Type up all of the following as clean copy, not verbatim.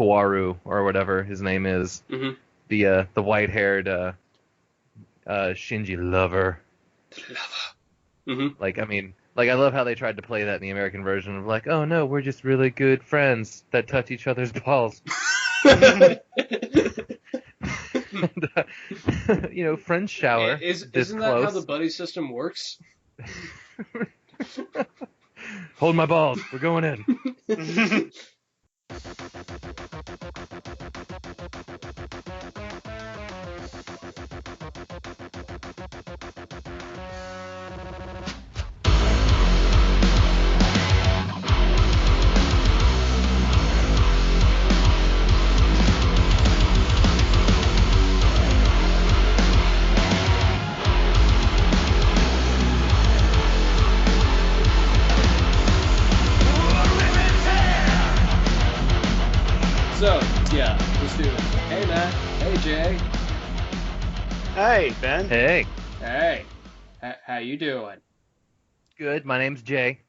Kawaru or whatever his name is, Mm-hmm. the white-haired Shinji lover. Mm-hmm. Like, I mean, like I love how they tried to play that in the American version of like, oh no, we're just really good friends that touch each other's balls. And, friends shower this Isn't that how the close. buddy system works? Hold my balls. We're going in. So, yeah, let's do it. Hey, Matt. Hey, Jay. Hey, Ben. Hey, Hey. How you doing? good. My name's Jay.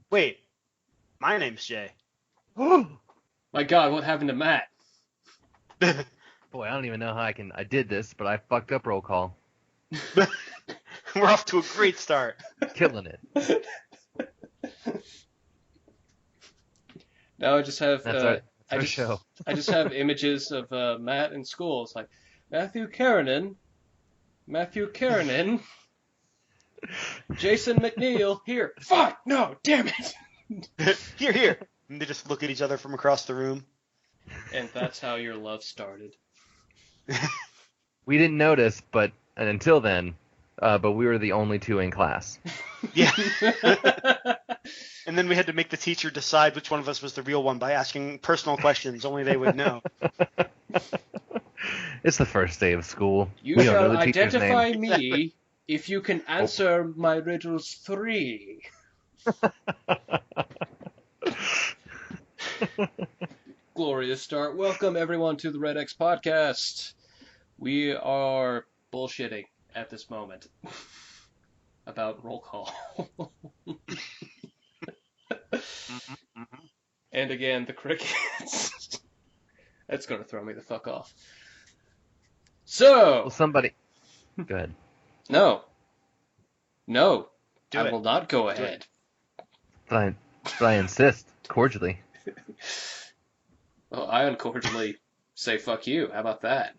Wait, my name's Jay. My God, what happened to Matt? Boy, I don't even know how I did this, but I fucked up roll call. We're off to a great start. Killing it. Now I just have That's our show. I just have images of Matt in school. It's like Matthew Karenin, Jason MacNeil here. Fuck no, damn it. Here. And they just look at each other from across the room. And that's how your love started. We didn't notice, but until then, but we were the only two in class. Yeah. And then we had to make the teacher decide which one of us was the real one by asking personal questions only they would know. It's the first day of school. You We don't know shall the teacher's identify name. me Exactly. if you can answer my riddles 3. Glorious start. Welcome everyone to the Red X podcast. We are bullshitting at this moment about roll call. And again, the crickets. That's going to throw me the fuck off. So, Well, somebody. Go ahead. no, Do I it. will not go Do ahead. But I insist cordially. Well, I uncordially say fuck you. How about that?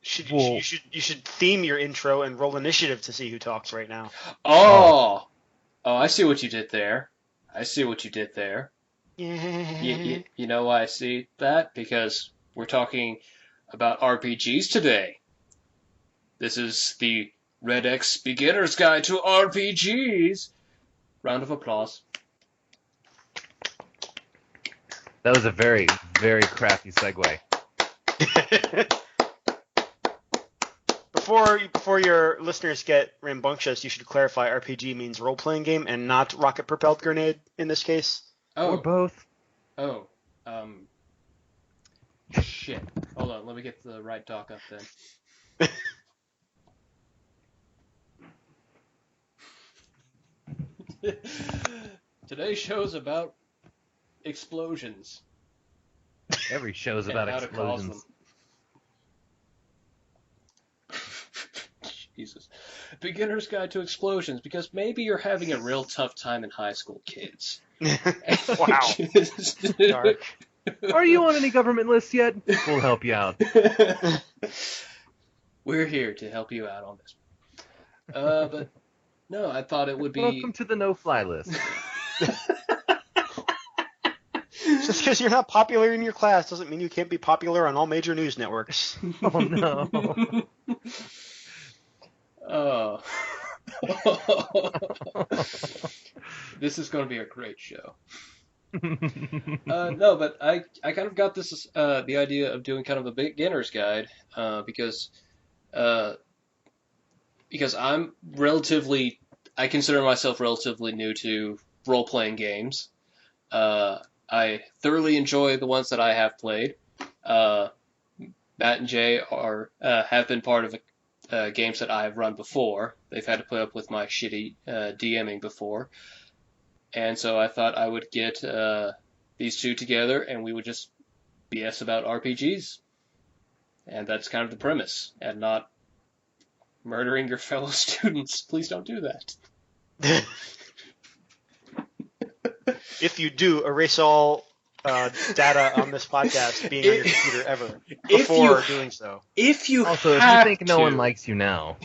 You should theme your intro and roll initiative to see who talks right now. Oh, I see what you did there. Yeah. You know why I see that? Because we're talking about RPGs today. This is the Red X Beginner's Guide to RPGs. Round of applause. That was a very, very crappy segue. Before your listeners get rambunctious, you should clarify RPG means role-playing game and not rocket-propelled grenade in this case. Or both. Shit. Hold on, let me get the right doc up then. Today's show's about explosions. Every show's about and how to cause explosions. them. Jesus. Beginner's Guide to Explosions, because maybe you're having a real tough time in high school, kids. Wow. Dark. Are you on any government lists yet? We'll help you out. We're here to help you out on this. But no, I thought it would be... Welcome to the no-fly list. Just because you're not popular in your class doesn't mean you can't be popular on all major news networks. Oh no. Oh. This is going to be a great show. No, but I kind of got this the idea of doing kind of a beginner's guide because I consider myself relatively new to role-playing games. I thoroughly enjoy the ones that I have played. Matt and Jay have been part of games that I have run before. They've had to put up with my shitty DMing before. And so I thought I would get these two together, and we would just BS about RPGs. And that's kind of the premise, and not murdering your fellow students. Please don't do that. If you do, erase all data on this podcast being on your computer ever before doing so. If you Also, if have you think no to. one likes you now,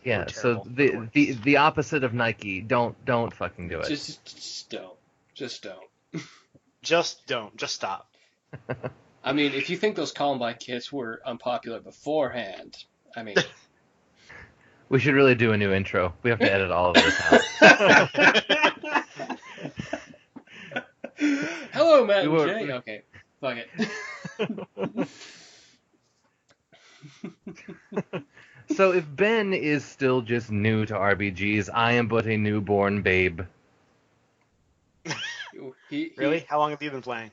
yeah. So the opposite of Nike. Don't fucking do it. Just don't. Just don't. Just don't. Just stop. I mean, if you think those Columbine kids were unpopular beforehand, I mean... We should really do a new intro. We have to edit all of this out. Hello, Matt and Jay. Okay, fuck it. So if Ben is still just new to RPGs, I am but a newborn babe. Really? How long have you been playing?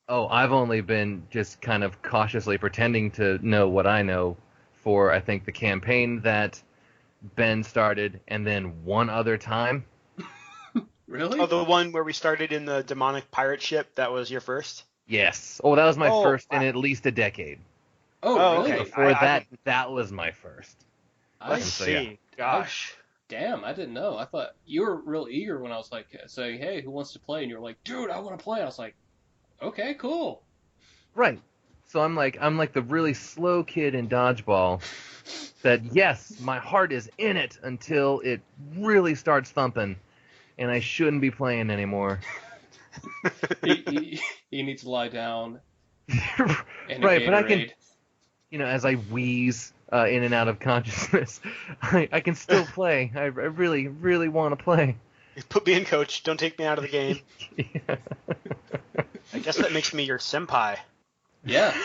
Oh, I've only been just kind of cautiously pretending to know what I know for, I think, the campaign that Ben started, and then one other time. Really? Oh, the one where we started in the demonic pirate ship, that was your first? Yes. Oh, that was my first in at least a decade. Oh, really? Okay. Before that was my first. I see. Yeah. Gosh. Damn, I didn't know. I thought you were real eager when I was like saying, "Hey, who wants to play?" And you were like, "Dude, I want to play." I was like, "Okay, cool." Right. So I'm like the really slow kid in dodgeball. That yes, my heart is in it until it really starts thumping, and I shouldn't be playing anymore. he needs to lie down. Right, but I can, as I wheeze in and out of consciousness, I can still play. I really, really want to play. Put me in, coach. Don't take me out of the game. Yeah. I guess that makes me your senpai. Yeah,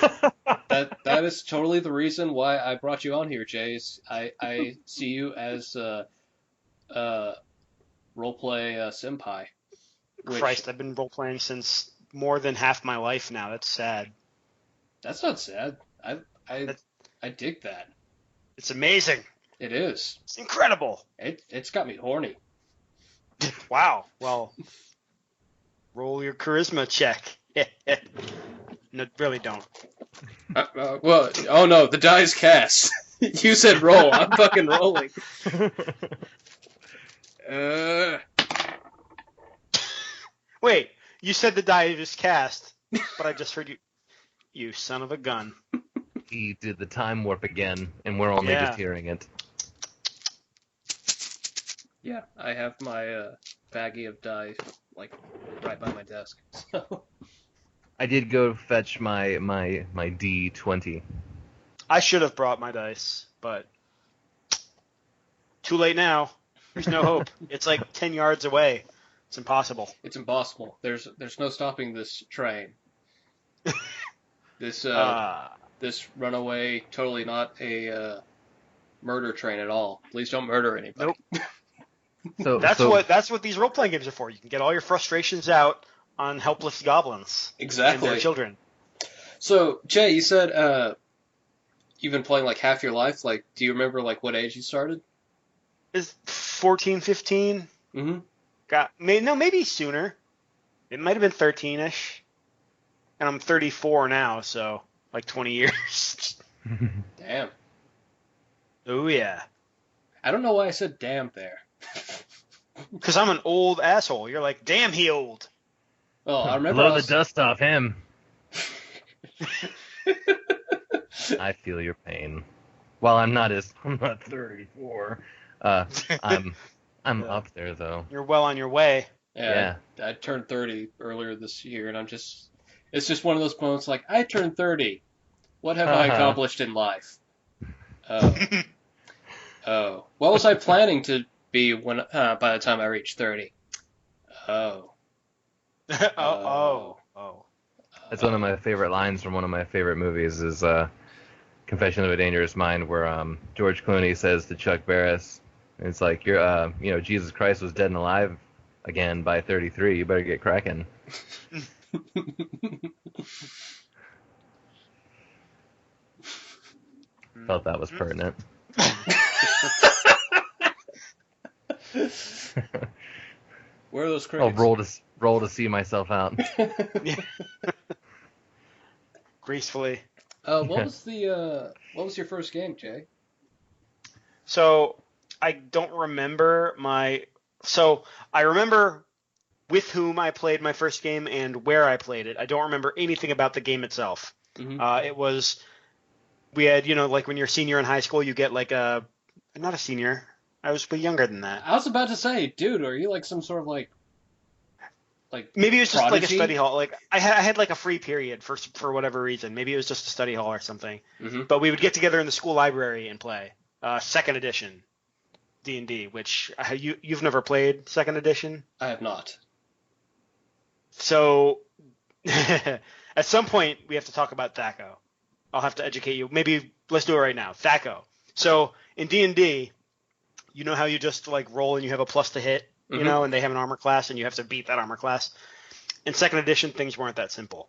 that is totally the reason why I brought you on here, Jay. I see you as roleplay senpai. Christ, I've been role-playing since more than half my life now. That's sad. That's not sad. I dig that. It's amazing. It is. It's incredible. It's got me horny. Wow. Well, roll your charisma check. No, really don't. Well, oh no, the die's cast. You said roll. I'm fucking rolling. Wait, you said the die is cast, but I just heard you. You son of a gun. He did the time warp again, and we're only just hearing it. Yeah, I have my baggie of die like right by my desk. So. I did go fetch my D20. I should have brought my dice, but too late now. There's no hope. It's like 10 yards away. It's impossible. It's impossible. There's no stopping this train. This runaway, totally not a murder train at all. Please don't murder anybody. Nope. That's what these role playing games are for. You can get all your frustrations out on helpless goblins. Exactly. And their children. So, Jay, you said you've been playing like half your life. Like, do you remember like what age you started? Is 14, 15? Mm-hmm. Maybe sooner. It might have been 13-ish. And I'm 34 now, so like 20 years. Damn. Oh, yeah. I don't know why I said damn there. Because I'm an old asshole. You're like, damn, he old. Well, I remember Blow the dust off him. I feel your pain. Well, I'm not 34. I'm up there though. You're well on your way. Yeah. I turned 30 earlier this year, and it's just one of those moments like, I turned 30. What have I accomplished in life? Oh. What was I planning to be when by the time I reached 30? Oh. That's one of my favorite lines from one of my favorite movies is Confession of a Dangerous Mind, where George Clooney says to Chuck Barris, it's like, you're Jesus Christ was dead and alive again by 33. You better get cracking. Hmm. Felt that was pertinent. Where are those I'll crates? roll to see myself out. Yeah. Gracefully. What was your first game, Jay? So I don't remember So I remember with whom I played my first game and where I played it. I don't remember anything about the game itself. Mm-hmm. We had, like when you're a senior in high school, you get like not a senior. I was way younger than that. I was about to say, dude, are you like some sort of like Maybe it was just like a prodigy? study hall. Like I had like a free period for whatever reason. Maybe it was just a study hall or something. Mm-hmm. But we would get together in the school library and play second edition D&D, which you've never played second edition. I have not. So at some point we have to talk about THACO. I'll have to educate you. Maybe let's do it right now. THACO. So in D&D, you know how you just like roll and you have a plus to hit, Mm-hmm. and they have an armor class and you have to beat that armor class. In second edition, things weren't that simple.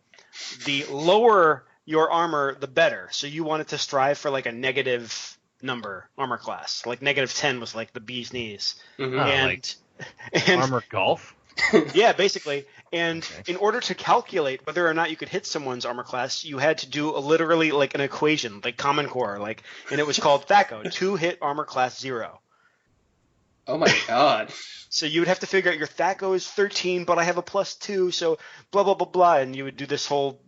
The lower your armor, the better. So you wanted to strive for like a negative number armor class. Like -10 was like the bee's knees. Mm-hmm. And Armor golf? yeah, basically. And Okay. in order to calculate whether or not you could hit someone's armor class, you had to do literally like an equation, like Common Core, and it was called THACO, 2 hit armor class 0. Oh my god. So you would have to figure out your THACO is 13, but I have a +2, so blah, blah, blah, blah. And you would do this whole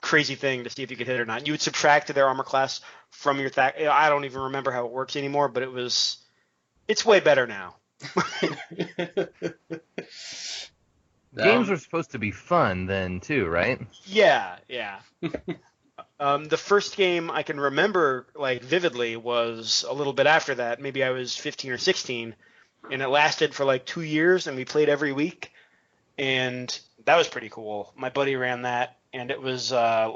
crazy thing to see if you could hit it or not. You would subtract their armor class from your THACO. I don't even remember how it works anymore, but it's way better now. Games are supposed to be fun then too, right? Yeah. The first game I can remember like vividly was a little bit after that. Maybe I was 15 or 16, and it lasted for like 2 years, and we played every week, and that was pretty cool. My buddy ran that, and it was that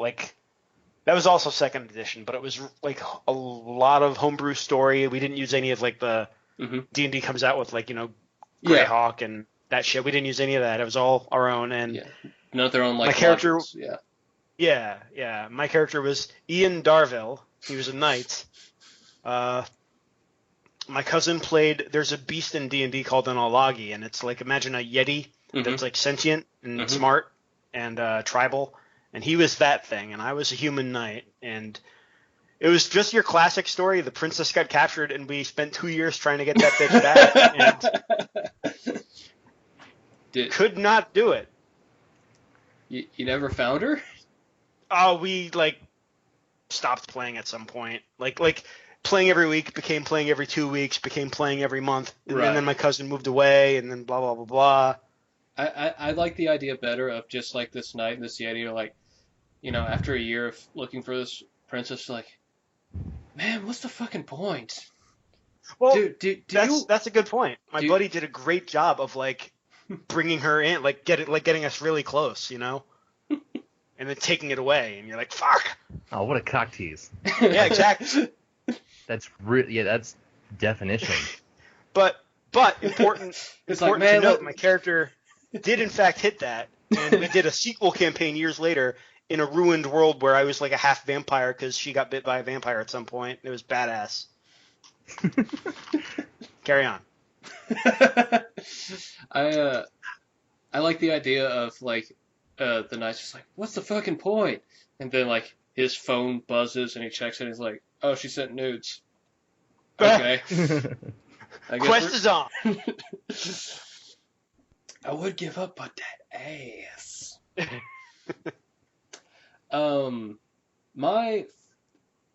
was also second edition, but it was like a lot of homebrew story. We didn't use any of like the Mm-hmm. D&D comes out with like Yeah. Greyhawk and that shit. We didn't use any of that. It was all our own. And Yeah. Not their own like my character. modules. Yeah. Yeah. My character was Ian Darville. He was a knight. My cousin played. There's a beast in D&D called an Alagi, and it's like imagine a Yeti that's like sentient and smart and tribal, and he was that thing, and I was a human knight, and it was just your classic story. The princess got captured, and we spent 2 years trying to get that bitch back, and could not do it. You never found her? Oh, we like stopped playing at some point. Like playing every week became playing every 2 weeks, became playing every month, and Right. then my cousin moved away, and then blah blah blah blah. I like the idea better of just like this knight and this Yeti are like, after a year of looking for this princess, like, man, what's the fucking point? Well, do that's a good point. My do- buddy did a great job of like bringing her in, getting us really close, and then taking it away, and you're like, fuck. Oh, what a cock tease. Yeah, exactly. That's definition. But important It's like, to man, note, my character did in fact hit that, and we did a sequel campaign years later in a ruined world where I was like a half vampire because she got bit by a vampire at some point. It was badass. Carry on. I like the idea of like the knight's just like, what's the fucking point? And then like his phone buzzes and he checks it and he's like, oh, she sent nudes. Okay. I guess Quest is on. I would give up, but that ass.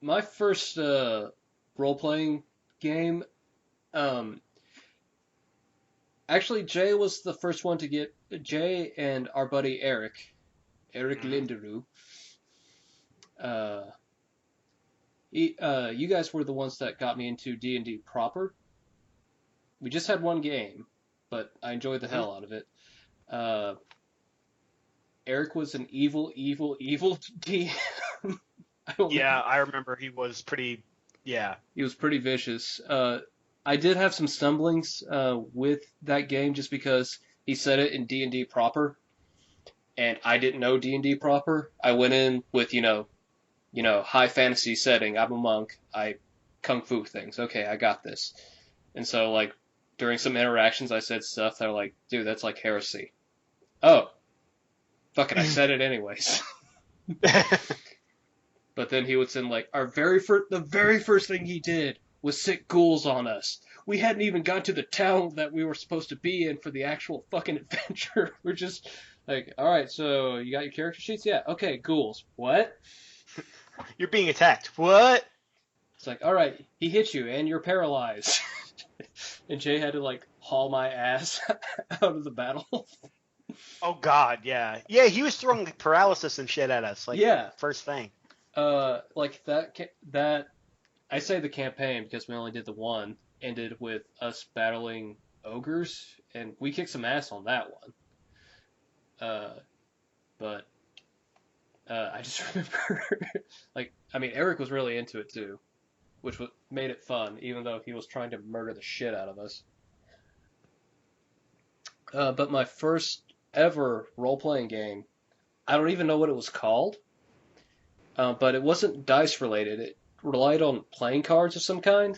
My first role playing game, actually Jay was the first one to get Jay and our buddy Eric Linderoo. You guys were the ones that got me into D&D proper. We just had one game, but I enjoyed the hell out of it. Eric was an evil DM. Yeah, I remember he was pretty. Yeah. He was pretty vicious. I did have some stumblings with that game just because he said it in D&D proper, and I didn't know D&D proper. I went in with high fantasy setting. I'm a monk. I kung fu things. Okay, I got this. And so like during some interactions I said stuff that are like, dude, that's like heresy. Oh, fuck it, I said it anyways. But then he would send like the very first thing he did was sick ghouls on us. We hadn't even got to the town that we were supposed to be in for the actual fucking adventure. We're just like, all right, so you got your character sheets? Yeah. Okay, ghouls. What? You're being attacked. What? It's like, all right, he hit you and you're paralyzed. And Jay had to like haul my ass out of the battle. Oh God, yeah, yeah. He was throwing like, paralysis and shit at us. Like, Yeah. first thing. Like that. I say the campaign because we only did the one. Ended with us battling ogres, and we kicked some ass on that one. But I just remember, like, I mean, Eric was really into it too, which made it fun, even though he was trying to murder the shit out of us. But my first ever role-playing game, I don't even know what it was called, but it wasn't dice related. It relied on playing cards of some kind.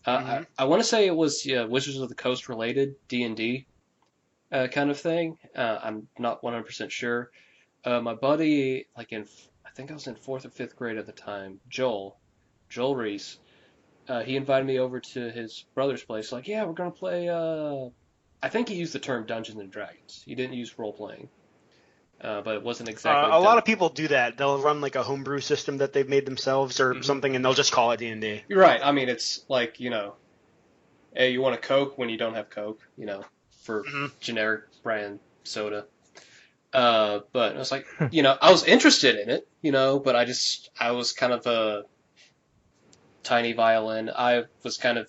I want to say it was Wizards of the Coast related D&D kind of thing. I'm not 100% sure. My buddy, like I think I was in 4th or 5th grade at the time, Joel Reese, he invited me over to his brother's place. Like, yeah, we're going to play, I think he used the term Dungeons and Dragons. He didn't use role-playing. But it wasn't exactly. A lot of people do that. They'll run like a homebrew system that they've made themselves or something, and they'll just call it D&D. You're right. I mean, it's like, hey, you want a Coke when you don't have Coke, for generic brand soda. But I was like, I was interested in it, but I was kind of a tiny violin. I was kind of,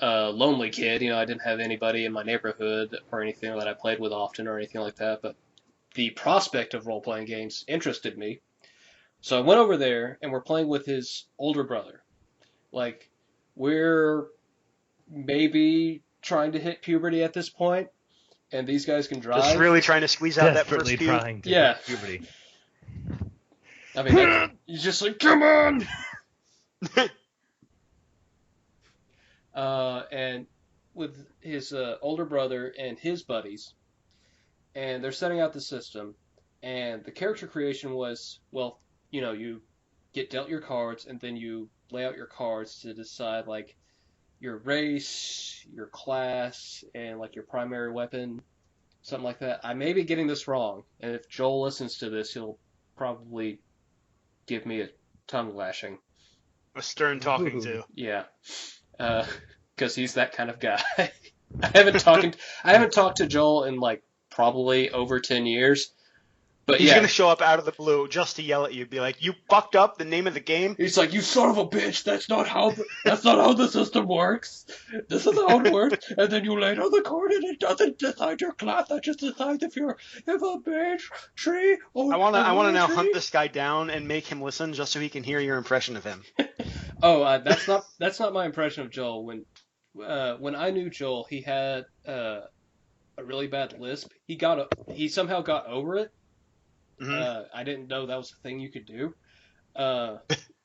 a lonely kid. I didn't have anybody in my neighborhood or anything that I played with often or anything like that. But the prospect of role-playing games interested me. So I went over there, and we're playing with his older brother. Like, we're maybe trying to hit puberty at this point, and these guys can drive. Just really trying to squeeze out that first Desperately trying to hit puberty. I mean, he's just like, come on! And with his older brother and his buddies, and they're setting out the system, and the character creation was, well, you get dealt your cards, and then you lay out your cards to decide, like, your race, your class, and, like, your primary weapon, something like that. I may be getting this wrong, and if Joel listens to this, he'll probably give me a tongue lashing. A stern talking to. Yeah. Because he's that kind of guy. I haven't talked to Joel in, like, probably over 10 years. But he's going to show up out of the blue just to yell at you, be like, you fucked up the name of the game? He's like, you son of a bitch, that's not how the system works. This is how it works. And then you lay down the card and it doesn't decide your class, that just decides if you're a mage, tree, or... I want to now hunt this guy down and make him listen just so he can hear your impression of him. That's not my impression of Joel. When I knew Joel, he had a really bad lisp. He somehow got over it. I didn't know that was a thing you could do.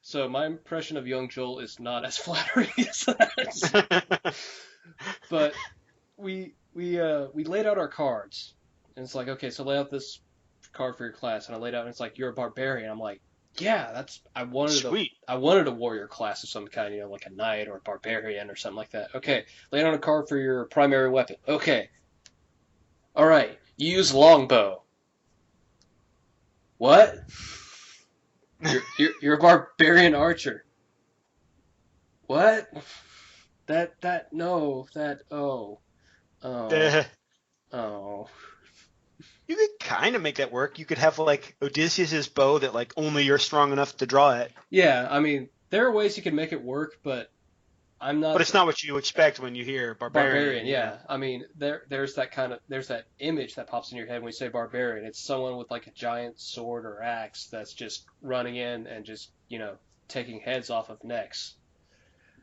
So my impression of young Joel is not as flattering as that. But we laid out our cards, and it's like, okay, so lay out this card for your class, and I laid out, and it's like, you're a barbarian. I'm like, yeah, I wanted a warrior class of some kind, like a knight or a barbarian or something like that. Okay, lay down a card for your primary weapon. Okay, all right, you use longbow. What? You're a barbarian archer. What? Oh. You could kind of make that work. You could have like Odysseus's bow that like only you're strong enough to draw it. Yeah, I mean, there are ways you can make it work, but I'm not. But it's not what you expect when you hear barbarian. Yeah. I mean, there's that image that pops in your head when you say barbarian. It's someone with like a giant sword or axe that's just running in and just, taking heads off of necks.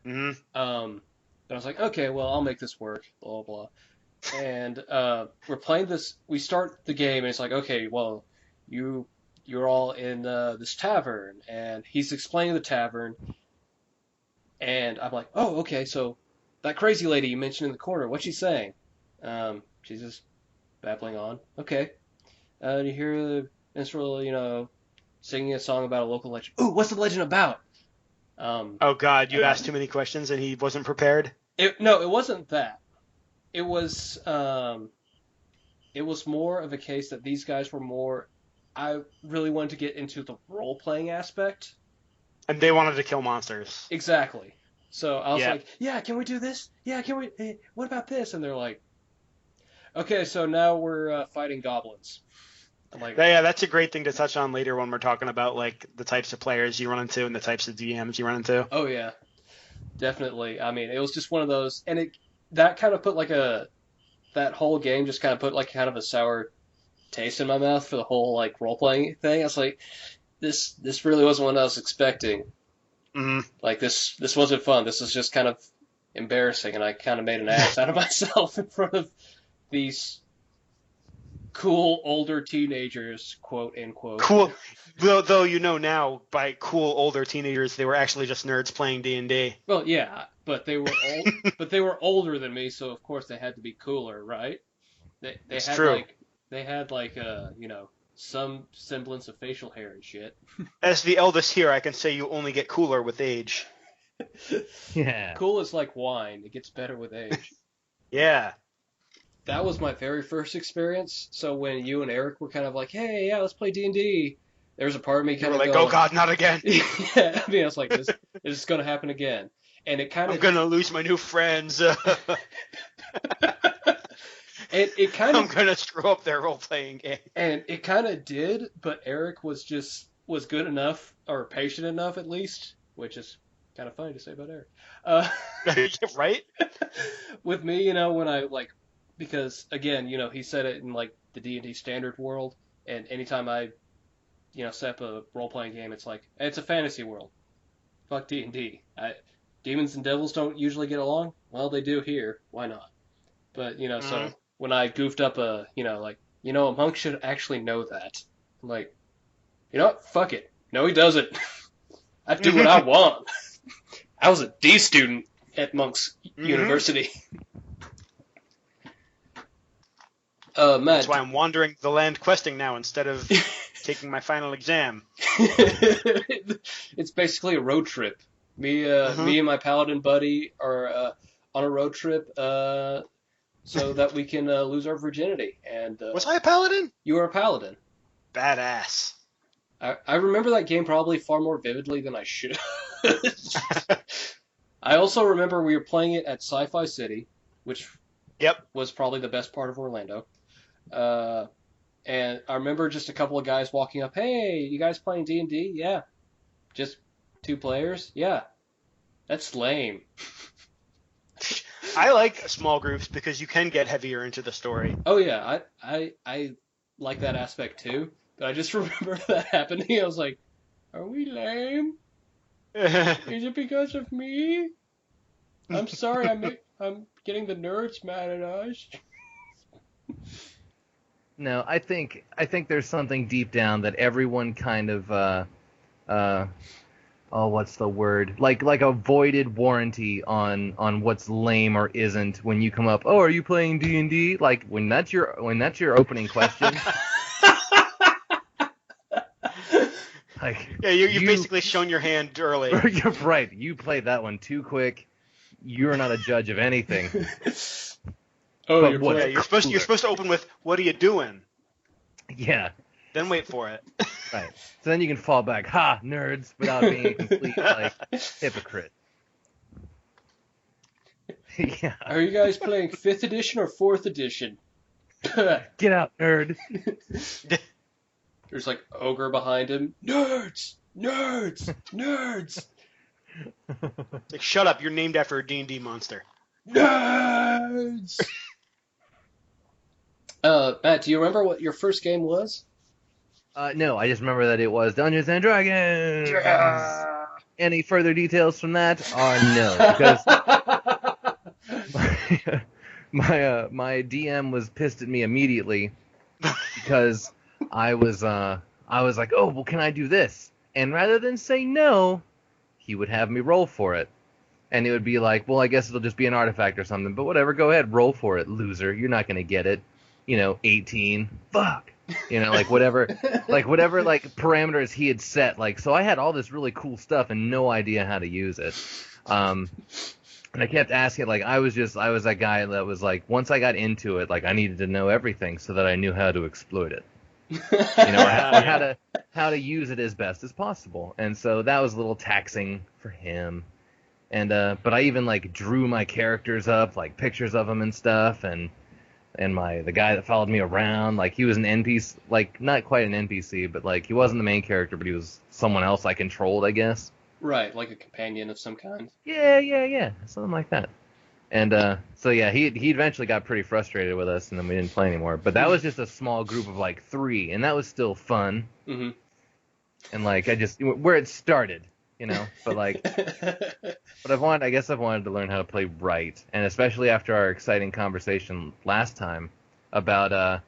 Mm-hmm. But I was like, okay, well, I'll make this work, blah, blah. And we're playing this. We start the game, and it's like, okay, well, you're all in this tavern, and he's explaining the tavern. And I'm like, oh, okay, so that crazy lady you mentioned in the corner, what's she saying? She's just babbling on. Okay. You hear the minstrel, singing a song about a local legend. Ooh, what's the legend about? Oh God, you asked too many questions and he wasn't prepared. No, it wasn't that. It was more of a case that these guys were more. I really wanted to get into the role playing aspect. And they wanted to kill monsters. Exactly. So I was Yeah. like, yeah, can we do this? Yeah, can we? Hey, what about this? And they're like, okay, so now we're fighting goblins. I'm like, Yeah, that's a great thing to touch on later when we're talking about like the types of players you run into and the types of DMs you run into. oh yeah, definitely. I mean, it was just one of those, and that kind of put that whole game just kind of put like kind of a sour taste in my mouth for the whole like role playing thing. I was like, this really wasn't what I was expecting. Mm-hmm. Like this wasn't fun. This was just kind of embarrassing, and I kind of made an ass out of myself in front of these cool older teenagers, quote unquote. Cool, though now by cool older teenagers they were actually just nerds playing D&D. Well, yeah, but they were but they were older than me, so of course they had to be cooler, right? They It's had true. some semblance of facial hair and shit. As the eldest here, I can say you only get cooler with age. Yeah. Cool is like wine; it gets better with age. Yeah. That was my very first experience. So when you and Eric were kind of like, "Hey, yeah, let's play D&D," there was a part of me You kind were of like, going, oh God, not again. yeah, I mean, I was like, this is going to happen again, and it kind I'm of gonna lose my new friends. it kind I'm of gonna screw up their role-playing game. and it kind of did, but Eric was good enough or patient enough at least, which is kind of funny to say about Eric. Right? With me, when I because again, he said it in like the D&D standard world, and anytime I set up a role playing game, it's like it's a fantasy world. Fuck D&D. Demons and devils don't usually get along. Well, they do here. Why not? But so when I goofed up a monk should actually know that. I'm like, you know what? Fuck it. No, he doesn't. I do what I want. I was a D student at Monk's University. Matt. That's why I'm wandering the land questing now instead of taking my final exam. It's basically a road trip. Me and my paladin buddy are on a road trip so that we can lose our virginity. And was I a paladin? You were a paladin. Badass. I remember that game probably far more vividly than I should. I also remember we were playing it at Sci-Fi City, which was probably the best part of Orlando. And I remember just a couple of guys walking up, hey, you guys playing D&D? Yeah. Just 2 players? Yeah. That's lame. I like small groups because you can get heavier into the story. Oh, yeah. I like that aspect, too. But I just remember that happening. I was like, are we lame? Is it because of me? I'm sorry, I'm getting the nerds mad at us. No, I think there's something deep down that everyone kind of what's the word? Like a voided warranty on what's lame or isn't when you come up, "Oh, are you playing D&D?" Like when that's your opening question. Like, yeah, you've basically shown your hand early. You're right. You played that one too quick. You're not a judge of anything. Oh, you're supposed to open with, "What are you doing?" Yeah. Then wait for it. Right. So then you can fall back, "Ha, nerds," without being a complete hypocrite. Yeah. Are you guys playing 5th edition or 4th edition? Get out, nerd. There's like ogre behind him. Nerds! Nerds! Nerds! Like, shut up, you're named after a D&D monster. Nerds! Matt, do you remember what your first game was? No, I just remember that it was Dungeons and Dragons. Yeah. Any further details from that? No, because my DM was pissed at me immediately because I was like, "Oh, well, can I do this?" And rather than say no, he would have me roll for it. And it would be like, well, I guess it'll just be an artifact or something. But whatever, go ahead, roll for it, loser. You're not gonna get it. 18. Fuck. Like whatever parameters he had set. Like, so I had all this really cool stuff and no idea how to use it. And I kept asking, like, I was that guy that was like, once I got into it, like, I needed to know everything so that I knew how to exploit it. Or how to use it as best as possible. And so that was a little taxing for him. And but I even like drew my characters up, like pictures of them and stuff, and the guy that followed me around, like he was an NPC, like not quite an NPC, but like he wasn't the main character, but he was someone else I controlled, I guess. Right, like a companion of some kind. Yeah, something like that. And so yeah, he eventually got pretty frustrated with us, and then we didn't play anymore. But that was just a small group of like 3, and that was still fun. Mm-hmm. And like where it started, but like, but I guess I've wanted to learn how to play right, and especially after our exciting conversation last time about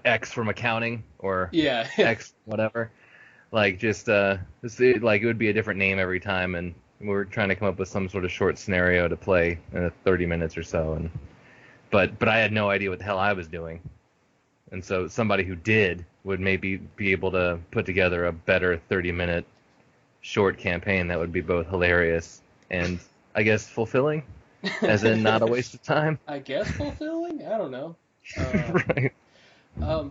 X from accounting or X whatever. Like just it would be a different name every time, and we were trying to come up with some sort of short scenario to play in 30 minutes or so, but I had no idea what the hell I was doing, and so somebody who did would maybe be able to put together a better 30-minute short campaign that would be both hilarious and I guess fulfilling, as in not a waste of time. I guess fulfilling? I don't know. Right.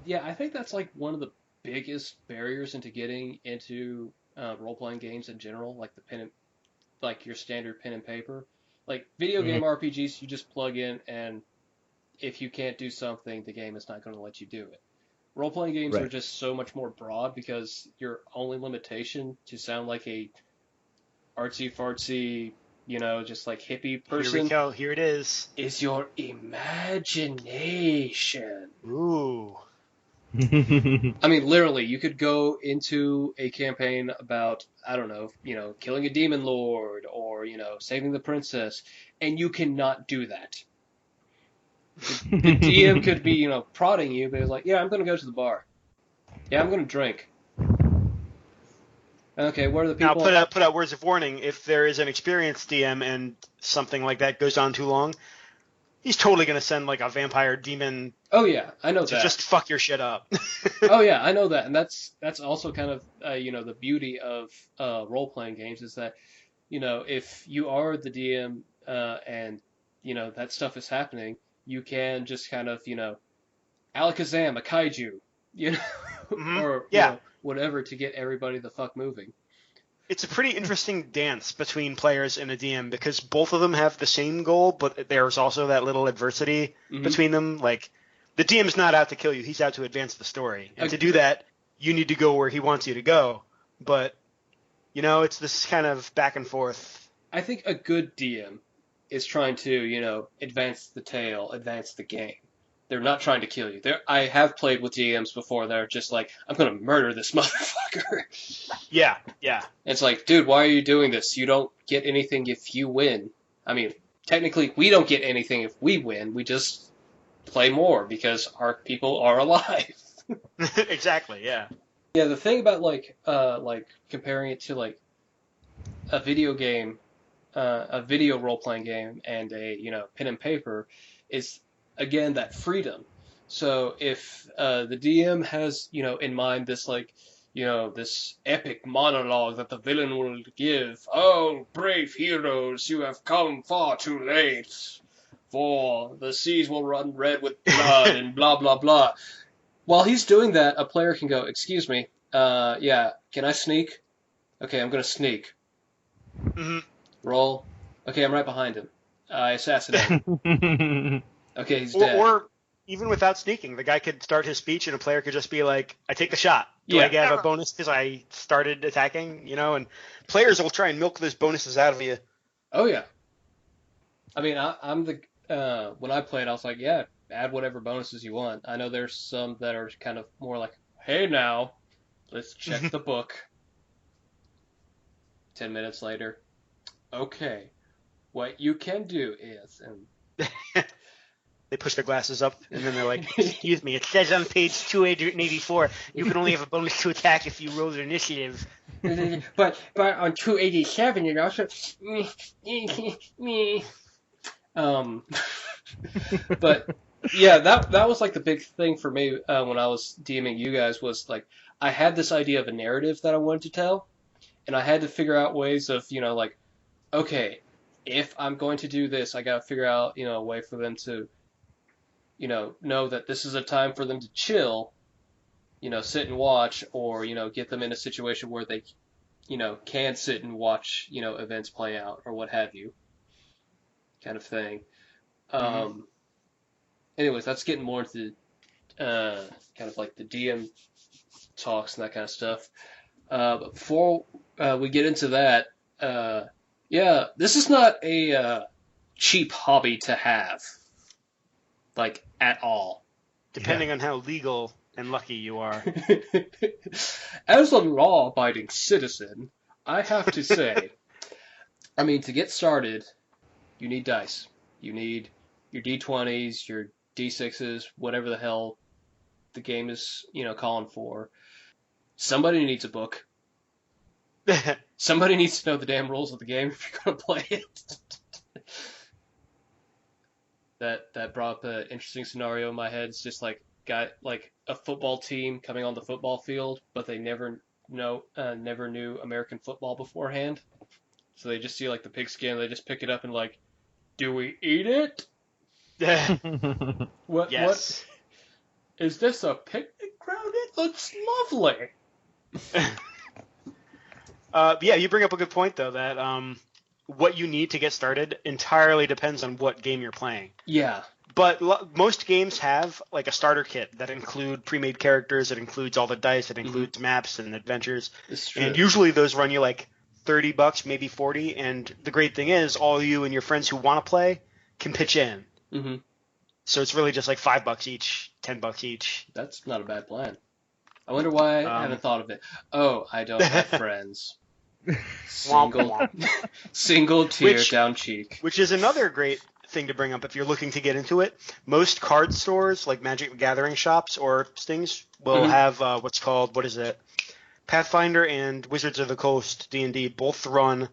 Yeah, I think that's like one of the biggest barriers into getting into role-playing games in general, like like your standard pen and paper. Like video game RPGs, you just plug in, and if you can't do something, the game is not going to let you do it. Role-playing games are just so much more broad because your only limitation to sound like a artsy-fartsy, just like hippie person. Here we go. Here it is. Is your imagination. Ooh. I mean, literally, you could go into a campaign about, I don't know, killing a demon lord or, saving the princess, and you cannot do that. The DM could be, prodding you, but it's like, yeah, I'm going to go to the bar. Yeah, I'm going to drink. Okay, what are the people... Now, put out words of warning. If there is an experienced DM and something like that goes on too long, he's totally going to send, like, a vampire demon... Oh, yeah, I know to that. just fuck your shit up. Oh, yeah, I know that. And that's also kind of, the beauty of role-playing games is that, if you are the DM and, that stuff is happening, you can just kind of, Alakazam, a kaiju, or whatever to get everybody the fuck moving. It's a pretty interesting dance between players and a DM because both of them have the same goal, but there's also that little adversity between them. Like, the DM's not out to kill you. He's out to advance the story. And to do that, you need to go where he wants you to go. But, it's this kind of back and forth. I think a good DM is trying to, advance the tale, advance the game. They're not trying to kill you. I have played with DMs before that are just like, I'm going to murder this motherfucker. Yeah. It's like, dude, why are you doing this? You don't get anything if you win. I mean, technically, we don't get anything if we win. We just play more because our people are alive. Exactly, yeah. Yeah, the thing about, like comparing it to, like, a video game, a video role-playing game and a, pen and paper is, again, that freedom. So if the DM has, in mind this, like, this epic monologue that the villain will give, oh, brave heroes, you have come far too late, for the seas will run red with blood and blah, blah, blah. While he's doing that, a player can go, excuse me, can I sneak? Okay, I'm going to sneak. Roll. Okay, I'm right behind him. I assassinate him. Okay, he's dead. Or even without sneaking, the guy could start his speech and a player could just be like, I take the shot. Do I get a bonus because I started attacking? And players will try and milk those bonuses out of you. Oh, yeah. I mean, I'm the... when I played, I was like, yeah, add whatever bonuses you want. I know there's some that are kind of more like, hey, now, let's check the book. 10 minutes later. Okay, what you can do is... And they push their glasses up, and then they're like, excuse me, it says on page 284, you can only have a bonus to attack if you roll your initiative. but on 287 it also but yeah, that was like the big thing for me when I was DMing you guys was like I had this idea of a narrative that I wanted to tell, and I had to figure out ways of like okay, if I'm going to do this, I got to figure out a way for them to know that this is a time for them to chill, sit and watch, or get them in a situation where they can sit and watch events play out or what have you, kind of thing. Mm-hmm. Anyways, that's getting more into kind of like the DM talks and that kind of stuff. But before we get into that, yeah, this is not a cheap hobby to have, like at all. Depending on how legal and lucky you are. As a law-abiding citizen, I have to say, I mean, to get started, you need dice. You need your D20s, your D6s, whatever the hell the game is, calling for. Somebody needs a book. Somebody needs to know the damn rules of the game if you're going to play it. That brought up an interesting scenario in my head. It's just like got like a football team coming on the football field, but they never knew American football beforehand. So they just see like the pigskin, they just pick it up and like, do we eat it? What? Yes. What? Is this a picnic ground? It looks lovely. Yeah, you bring up a good point though. That what you need to get started entirely depends on what game you're playing. Yeah. But most games have like a starter kit that include pre-made characters, that includes all the dice, that includes maps and adventures. It's true. And usually those run you like $30, maybe 40. And the great thing is, all you and your friends who want to play can pitch in. Mm-hmm. So it's really just like $5 each, $10 each. That's not a bad plan. I wonder why I haven't thought of it. Oh, I don't have friends. Single tear down cheek. Which is another great thing to bring up if you're looking to get into it. Most card stores, like Magic the Gathering shops or things, will have Pathfinder and Wizards of the Coast D&D both run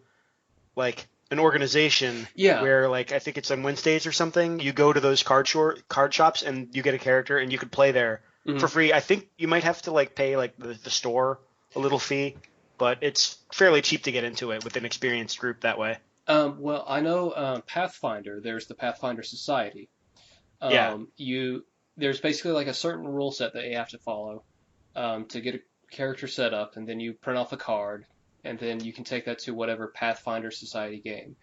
like an organization where like I think it's on Wednesdays or something. You go to those card shops and you get a character and you could play there for free. I think you might have to like pay like the store a little fee, but it's fairly cheap to get into it with an experienced group that way. Well, I know Pathfinder. There's the Pathfinder Society. There's basically like a certain rule set that you have to follow to get a character set up, and then you print off a card, and then you can take that to whatever Pathfinder Society game.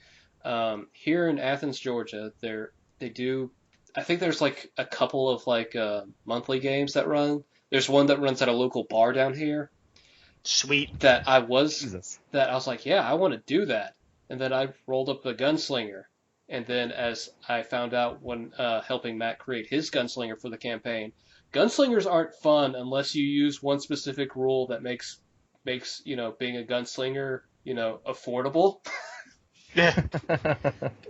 Here in Athens, Georgia, they do. I think there's like a couple of like monthly games that run. There's one that runs at a local bar down here. Sweet. That I was like, yeah, I want to do that. And then I rolled up a gunslinger. And then as I found out when helping Matt create his gunslinger for the campaign, gunslingers aren't fun unless you use one specific rule that makes being a gunslinger, affordable.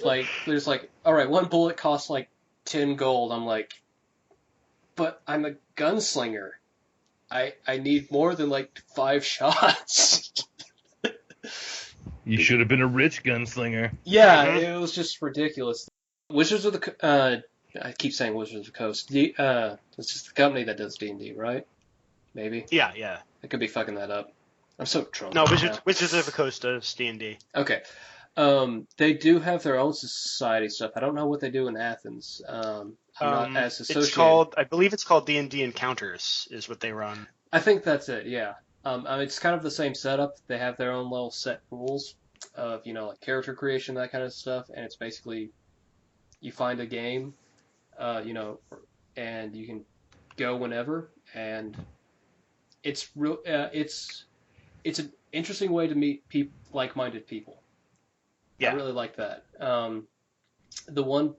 Like there's like, all right, one bullet costs like 10 gold. I'm like, but I'm a gunslinger. I need more than like 5 shots. You should have been a rich gunslinger. Yeah, it was just ridiculous. Wizards of the I keep saying Wizards of the Coast. It's just the company that does D&D, right? Maybe. Yeah. I could be fucking that up. I'm so drunk. No, Wizards of the Coast does D&D. Okay. They do have their own society stuff. I don't know what they do in Athens. I'm not as associated. I believe it's called D&D Encounters is what they run. I think that's it, yeah. It's kind of the same setup. They have their own little set rules of, like character creation, that kind of stuff. And it's basically, you find a game, and you can go whenever. And it's real. It's an interesting way to meet like-minded people. Yeah. I really like that. The one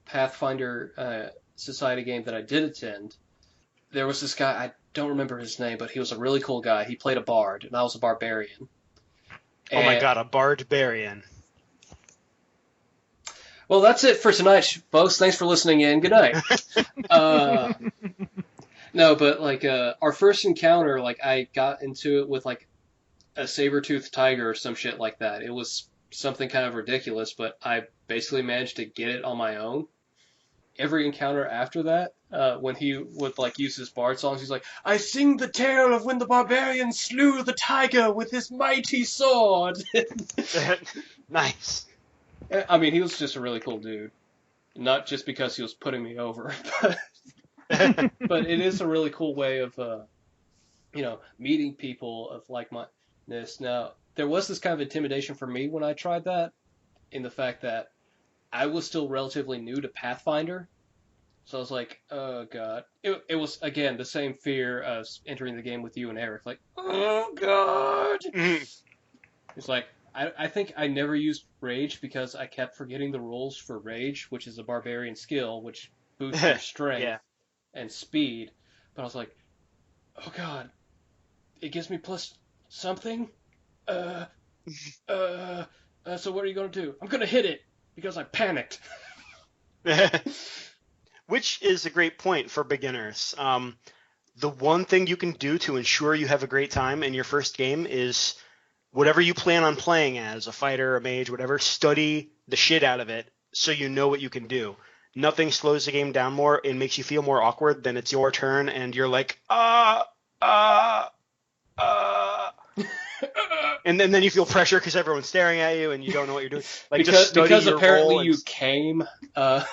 Pathfinder Society game that I did attend, there was this guy, I don't remember his name, but he was a really cool guy. He played a bard, and I was a barbarian. Oh my god, a barbarian. Well, that's it for tonight, folks. Thanks for listening in. Good night. No, but like our first encounter, like I got into it with like a saber-toothed tiger or some shit like that. It was something kind of ridiculous, but I basically managed to get it on my own. Every encounter after that, when he would like use his bard songs, he's like, "I sing the tale of when the barbarian slew the tiger with his mighty sword." Nice. I mean, he was just a really cool dude. Not just because he was putting me over, but it is a really cool way of, meeting people of like-mindedness. Now, there was this kind of intimidation for me when I tried that, in the fact that I was still relatively new to Pathfinder. So I was like, oh god. It was, again, the same fear as entering the game with you and Eric. Like, oh god. It's like, I think I never used Rage because I kept forgetting the rules for Rage, which is a barbarian skill, which boosts your strength and speed. But I was like, oh god, it gives me plus something? So what are you going to do? I'm going to hit it because I panicked. Which is a great point for beginners. The one thing you can do to ensure you have a great time in your first game is whatever you plan on playing as, a fighter, a mage, whatever, study the shit out of it so you know what you can do. Nothing slows the game down more and makes you feel more awkward than it's your turn and you're like, and then you feel pressure because everyone's staring at you and you don't know what you're doing. Like, because apparently you came. Yeah.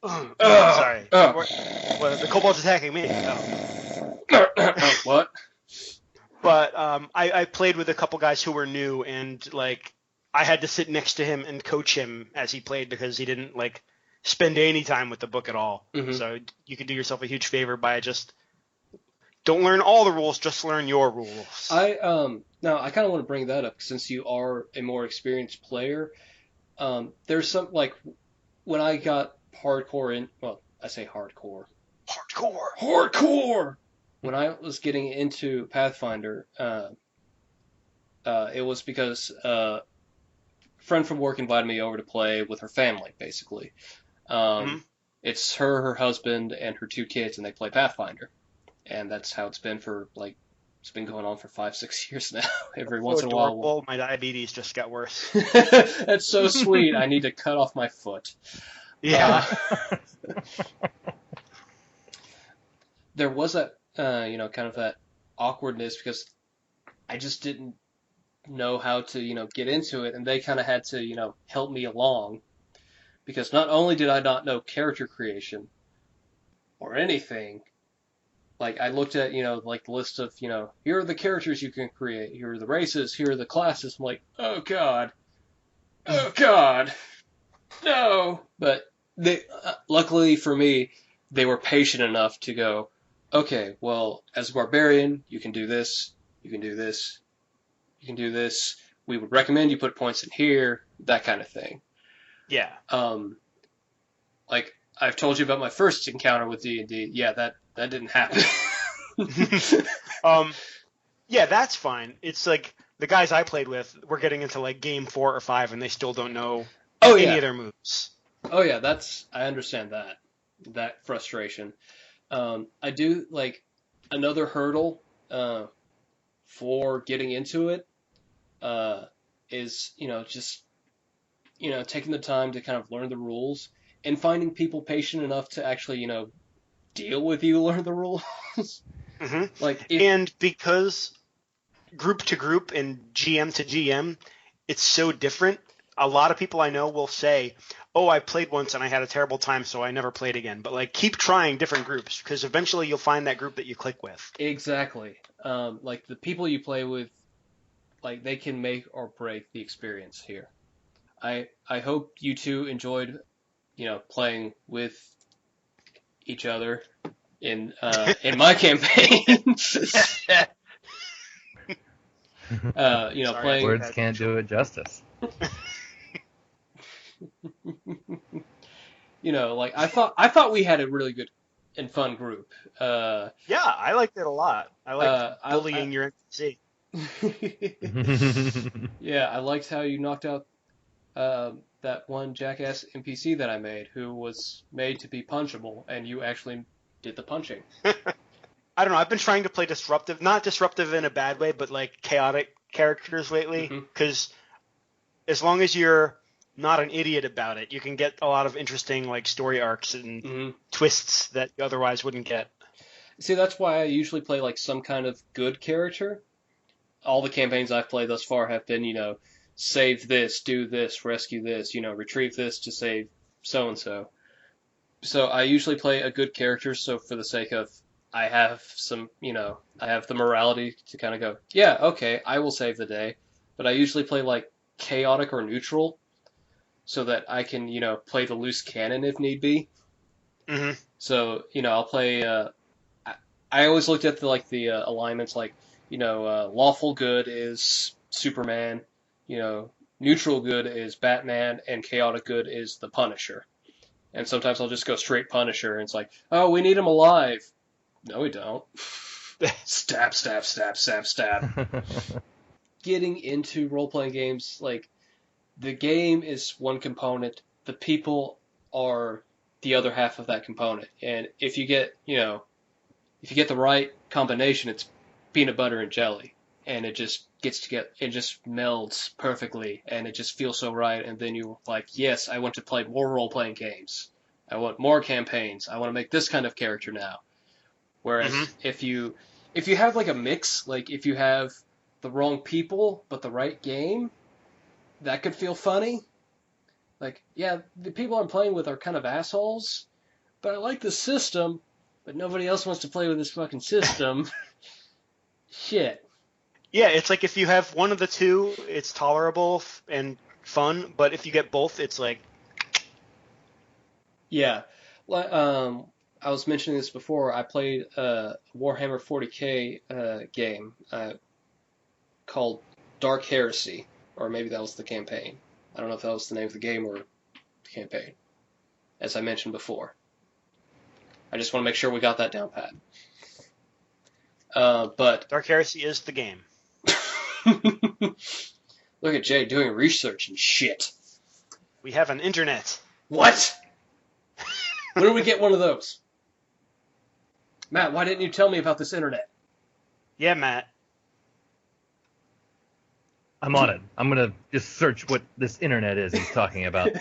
Sorry. Well, the kobold's attacking me. What? But I played with a couple guys who were new, and like I had to sit next to him and coach him as he played because he didn't like spend any time with the book at all. Mm-hmm. So you could do yourself a huge favor by just don't learn all the rules, just learn your rules. Now I kind of want to bring that up since you are a more experienced player. There's some like when I got hardcore in, well, I say hardcore. When I was getting into Pathfinder, it was because a friend from work invited me over to play with her family, basically. It's her husband, and her 2 kids, and they play Pathfinder. And that's how it's been for, like, it's been going on for 5-6 years now. Every once in a while. Well, my diabetes just got worse. That's so sweet. I need to cut off my foot. Yeah. There was that, kind of that awkwardness because I just didn't know how to, get into it, and they kind of had to, help me along. Because not only did I not know character creation or anything, like I looked at, like the list of, here are the characters you can create, here are the races, here are the classes. I'm like, oh god, no. But they, luckily for me, they were patient enough to go, okay, well, as a barbarian, you can do this, you can do this, you can do this. We would recommend you put points in here, that kind of thing. Yeah. Like I've told you about my first encounter with D&D. Yeah, that didn't happen. Yeah, that's fine. It's like the guys I played with, we're getting into like game 4 or 5, and they still don't know any of their moves. Oh yeah, I understand that frustration. I do like another hurdle for getting into it is just taking the time to kind of learn the rules and finding people patient enough to actually deal with you, learn the rules. Mm-hmm. And because group to group and GM to GM, it's so different. A lot of people I know will say, "Oh, I played once and I had a terrible time, so I never played again." But like, keep trying different groups because eventually you'll find that group that you click with. Exactly. Like the people you play with, like they can make or break the experience here. I hope you two enjoyed, playing with each other in my campaign. Sorry, playing. Words can't do it justice. Like I thought we had a really good and fun group. Yeah, I liked it a lot. I liked bullying your NPC. Yeah, I liked how you knocked out that one jackass NPC that I made, who was made to be punchable, and you actually did the punching. I don't know. I've been trying to play disruptive, not disruptive in a bad way, but like chaotic characters lately. Because as long as you're not an idiot about it, you can get a lot of interesting like story arcs and twists that you otherwise wouldn't get. See, that's why I usually play like some kind of good character. All the campaigns I've played thus far have been, save this, do this, rescue this, retrieve this to save so and so. So I usually play a good character, so for the sake of I have some, I have the morality to kind of go, yeah, okay, I will save the day. But I usually play like chaotic or neutral so that I can, play the loose cannon if need be. Mm-hmm. So, I'll play, I always looked at the alignments like, lawful good is Superman, neutral good is Batman, and chaotic good is the Punisher. And sometimes I'll just go straight Punisher, and it's like, oh, we need him alive. No, we don't. Stab, stab, stab, stab, stab. Getting into role-playing games, like, the game is one component, the people are the other half of that component. And if you get, the right combination, it's peanut butter and jelly. And it just gets together, it just melds perfectly, and it just feels so right. And then you're like, yes, I want to play more role-playing games. I want more campaigns. I want to make this kind of character now. Whereas if you have like a mix, like if you have the wrong people but the right game, that could feel funny. Like, yeah, the people I'm playing with are kind of assholes, but I like the system, but nobody else wants to play with this fucking system. Shit. Yeah, it's like if you have one of the two, it's tolerable and fun, but if you get both, it's like... Yeah. I was mentioning this before. I played a Warhammer 40k game called Dark Heresy, or maybe that was the campaign. I don't know if that was the name of the game or the campaign, as I mentioned before. I just want to make sure we got that down pat. But Dark Heresy is the game. Look at Jay doing research and shit. We have an internet. What? When do we get one of those? Matt, why didn't you tell me about this internet? Yeah, Matt. I'm on it. I'm going to just search what this internet is he's talking about.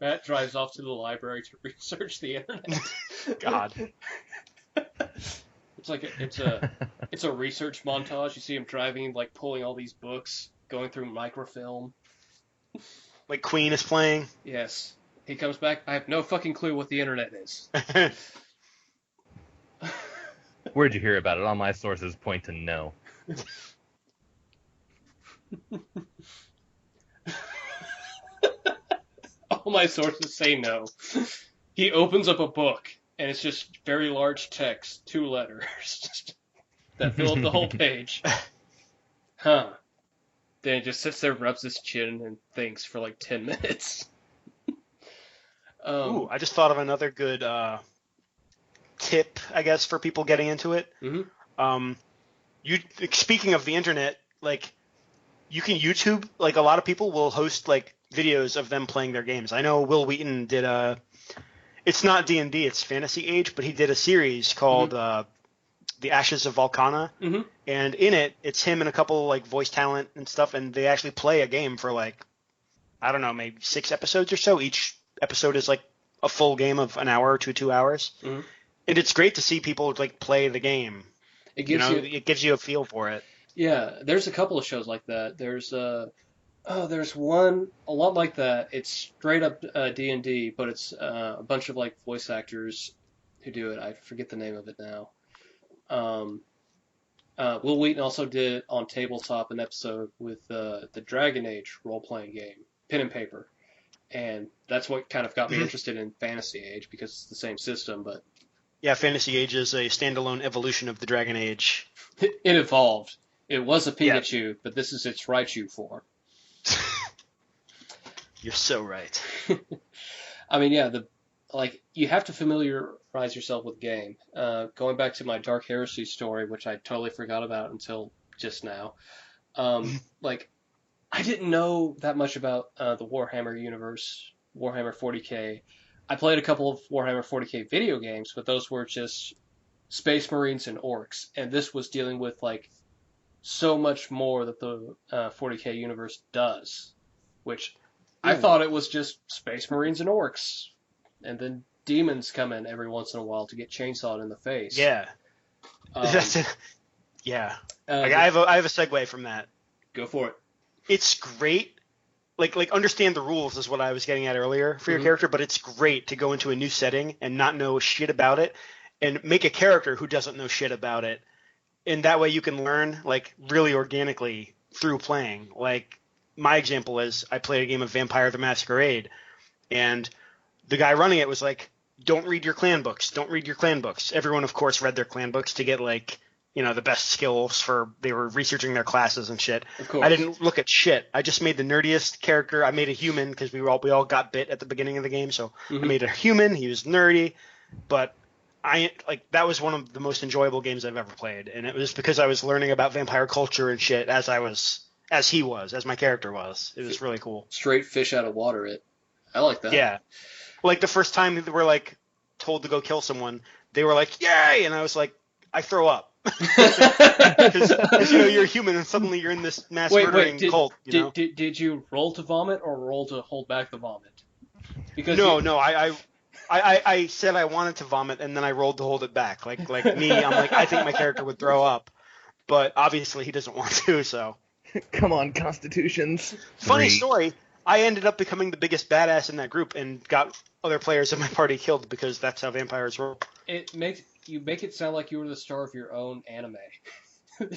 Matt drives off to the library to research the internet. God. It's like it's a research montage. You see him driving, like pulling all these books, going through microfilm. Like Queen is playing. Yes. He comes back. I have no fucking clue what the internet is. Where'd you hear about it? All my sources point to no. All my sources say no. He opens up a book, and it's just very large text, 2 letters, that fill up the whole page. Huh. Then he just sits there, rubs his chin, and thinks for like 10 minutes. Ooh, I just thought of another good tip, I guess, for people getting into it. Speaking of the internet, like, you can YouTube, like, a lot of people will host, like, videos of them playing their games. I know Will Wheaton did it's not D&D, it's Fantasy Age, but he did a series called The Ashes of Volcana, and in it, it's him and a couple, like, voice talent and stuff, and they actually play a game for, like, I don't know, maybe 6 episodes or so. Each episode is, like, a full game of an hour to 2 hours. And it's great to see people, like, play the game. It gives you a feel for it. Yeah, there's a couple of shows like that. There's one a lot like that. It's straight up D&D, but it's a bunch of like voice actors who do it. I forget the name of it now. Will Wheaton also did on Tabletop an episode with the Dragon Age role-playing game, pen and paper, and that's what kind of got me interested in Fantasy Age because it's the same system, but yeah, Fantasy Age is a standalone evolution of the Dragon Age. It evolved. It was a Pikachu, but this is its Raichu form. You're so right. I mean, yeah, you have to familiarize yourself with the game. Going back to my Dark Heresy story, which I totally forgot about until just now. Like, I didn't know that much about the Warhammer universe, Warhammer 40k. I played a couple of Warhammer 40k video games, but those were just Space Marines and Orcs, and this was dealing with like so much more that the 40K universe does, which I thought it was just Space Marines and Orcs, and then demons come in every once in a while to get chainsawed in the face. Yeah. That's it. Yeah. Like, I have a segue from that. Go for it. It's great. Like understand the rules is what I was getting at earlier for your character, but it's great to go into a new setting and not know shit about it and make a character who doesn't know shit about it. And that way you can learn like really organically through playing. Like my example is I played a game of Vampire the Masquerade, and the guy running it was like, don't read your clan books. Don't read your clan books. Everyone, of course, read their clan books to get like, the best skills they were researching their classes and shit. Of course. I didn't look at shit. I just made the nerdiest character. I made a human because we all got bit at the beginning of the game. So I made a human. He was nerdy, but that was one of the most enjoyable games I've ever played. And it was because I was learning about vampire culture and shit as my character was. It was really cool. Straight fish out of water it. I like that. Yeah. Like the first time they were like told to go kill someone, they were like, yay! And I was like, I throw up. Because you're a human and suddenly you're in this mass murdering cult. Did you roll to vomit or roll to hold back the vomit? Because no, I said I wanted to vomit and then I rolled to hold it back. Like me, I'm like, I think my character would throw up, but obviously he doesn't want to. So come on, constitutions. Funny story. I ended up becoming the biggest badass in that group and got other players in my party killed because that's how vampires roll. You make it sound like you were the star of your own anime.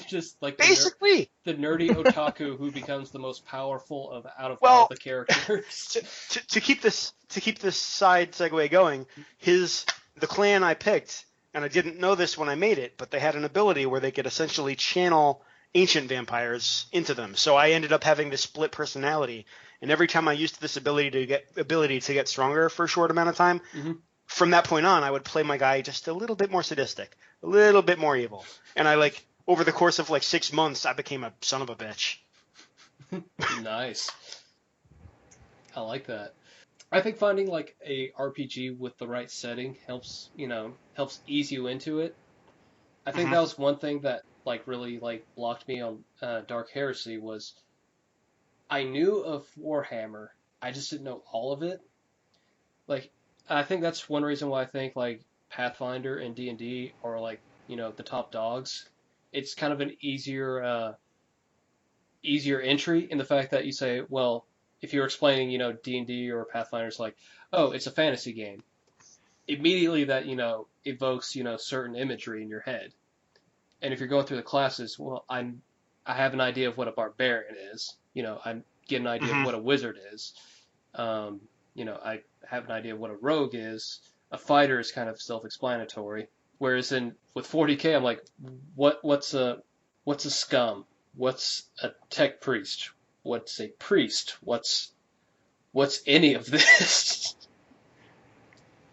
Just like basically the nerdy otaku who becomes the most powerful out of all the characters. To keep this side segue going, the clan I picked, and I didn't know this when I made it, but they had an ability where they could essentially channel ancient vampires into them. So I ended up having this split personality, and every time I used this ability to get stronger for a short amount of time, from that point on, I would play my guy just a little bit more sadistic, a little bit more evil, and over the course of 6 months, I became a son of a bitch. Nice. I like that. I think finding a RPG with the right setting helps ease you into it. I think that was one thing that really blocked me on Dark Heresy was I knew of Warhammer, I just didn't know all of it. I think that's one reason why I think Pathfinder and D&D are the top dogs. It's kind of an easier entry in the fact that you say, well, if you're explaining, D&D or Pathfinder, it's oh, it's a fantasy game. Immediately that, evokes, certain imagery in your head. And if you're going through the classes, well, I have an idea of what a barbarian is. I get an idea of what a wizard is. I have an idea of what a rogue is. A fighter is kind of self-explanatory. Whereas with 40K, I'm like, what's a scum? What's a tech priest? What's a priest? What's any of this?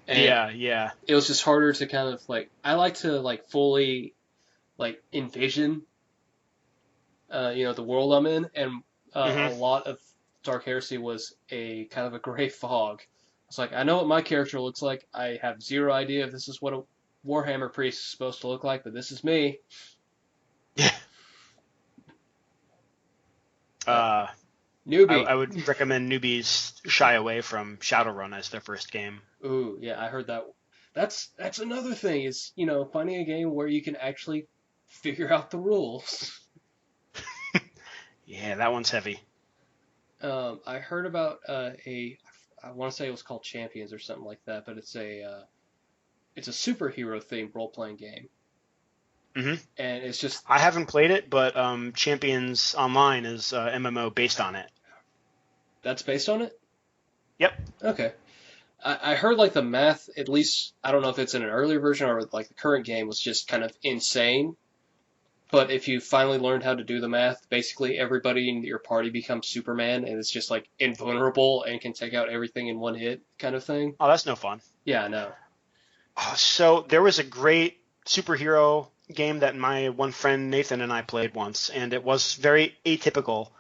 And yeah. It was just harder to kind of I like to fully envision the world I'm in, and a lot of Dark Heresy was a kind of a gray fog. It's I know what my character looks like. I have zero idea if this is what a Warhammer priest is supposed to look like, but this is me. Newbie. I would recommend newbies shy away from Shadowrun as their first game. Ooh, yeah, I heard that. That's another thing is, finding a game where you can actually figure out the rules. Yeah, that one's heavy. I heard about I want to say it was called Champions or something like that, but it's a superhero themed role playing game. And it's just I haven't played it, but Champions Online is MMO based on it. That's based on it? Yep. Okay. I heard the math, at least I don't know if it's in an earlier version or the current game, was just kind of insane. But if you finally learned how to do the math, basically everybody in your party becomes Superman, and it's just invulnerable and can take out everything in one hit kind of thing. Oh, that's no fun. Yeah, I know. So there was a great superhero game that my one friend Nathan and I played once, and it was very atypical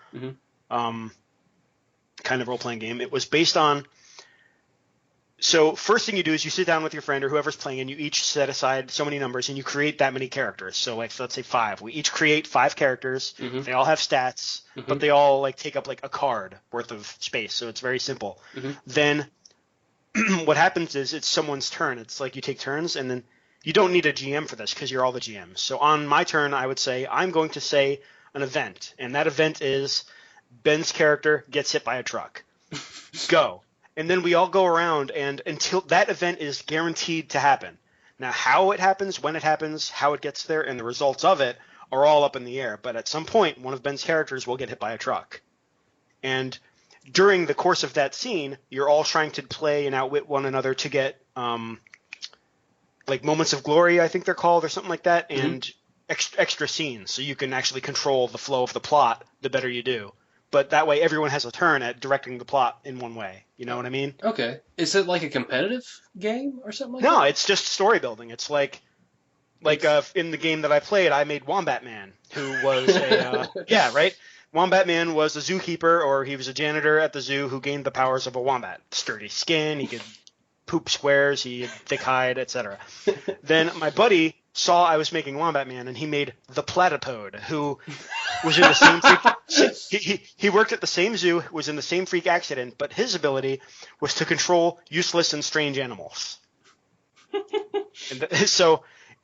kind of role-playing game. It was based on So first thing you do is you sit down with your friend or whoever's playing, and you each set aside so many numbers, and you create that many characters. So like let's say 5. We each create 5 characters. Mm-hmm. They all have stats, Mm-hmm. but they all like take up like a card worth of space. So it's very simple. Mm-hmm. Then what happens is it's someone's turn. It's like you take turns, and then you don't need a GM for this because you're all the GMs. So on my turn, I would say I'm going to say an event, and that event is Ben's character gets hit by a truck. Go. And then we all go around, and until that event is guaranteed to happen. Now, how it happens, when it happens, how it gets there, and the results of it are all up in the air. But at some point, one of Ben's characters will get hit by a truck. And during the course of that scene, you're all trying to play and outwit one another to get like moments of glory, I think they're called, or something like that, Mm-hmm. and extra scenes, so you can actually control the flow of the plot the better you do. But that way, everyone has a turn at directing the plot in one way. You know what I mean? Okay. Is it like a competitive game or something like that? No, it's just story building. It's like in the game that I played, I made Wombat Man, who was a yeah, right. Wombat Man was a zookeeper, or he was a janitor at the zoo who gained the powers of a wombat. Sturdy skin, he could poop squares, he had thick hide, etc. Then my buddy saw I was making Wombat Man, and he made the Platypode, who was in the same freak. He worked at the same zoo, was in the same freak accident, but his ability was to control useless and strange animals.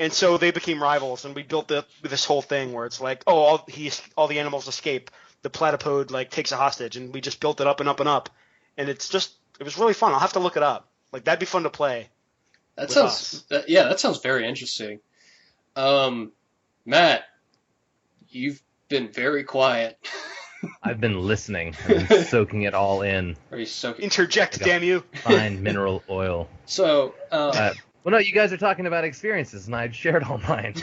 And so they became rivals, and we built this whole thing where it's like, oh, all the animals escape. The Platypode like takes a hostage, and we just built it up and up and up, and it was really fun. I'll have to look it up. Like that'd be fun to play. That sounds very interesting. Matt, you've been very quiet. I've been listening. I've been soaking it all in. Are you soaking? Interject, damn you! Fine mineral oil. So, Well, no, you guys are talking about experiences, and I'd shared all mine.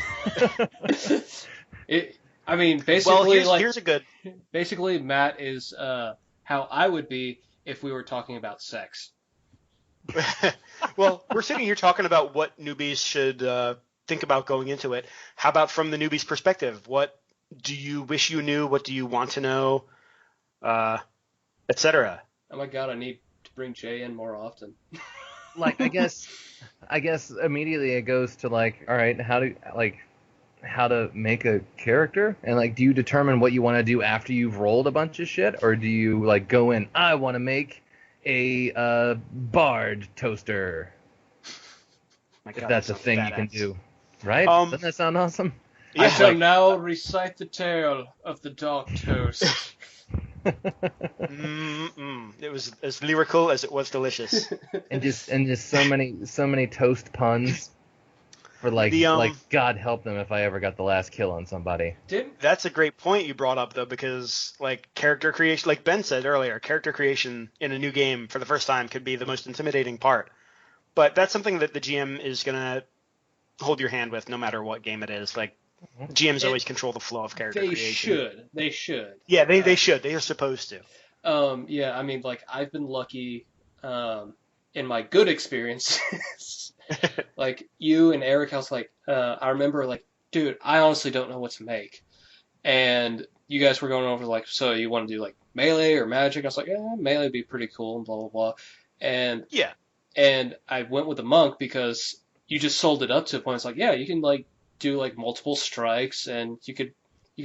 Basically, here's a good. Basically, Matt is how I would be if we were talking about sex. Well, we're sitting here talking about what newbies should think about going into it. How about from the newbie's perspective? What do you wish you knew? What do you want to know? Etc. Oh my god, I need to bring Jay in more often. Like, I guess immediately it goes to like, all right, how to make a character, and like, do you determine what you want to do after you've rolled a bunch of shit, or do you like go in? I want to make a bard toaster. My If God, that's a sounds thing badass. you can do, right? Doesn't that sound awesome? Yeah. I shall now recite the tale of the dark toast. It was as lyrical as it was delicious. and just so many toast puns for like God help them if I ever got the last kill on somebody. That's a great point you brought up though, because like character creation, like Ben said earlier, character creation in a new game for the first time could be the most intimidating part. But that's something that the GM is gonna hold your hand with no matter what game it is. Like GMs always control the flow of character creation. They should. Yeah, they should. They are supposed to. Yeah, I mean, like, I've been lucky in my good experiences. Like, you and Eric, I was like, I remember, like, dude, I honestly don't know what to make. And you guys were going over, like, so you want to do, like, melee or magic? I was like, yeah, melee would be pretty cool, and blah, blah, blah. And Yeah. And I went with the monk because you just sold it up to a point. It's like, yeah, you can, like, do, like, multiple strikes, and you could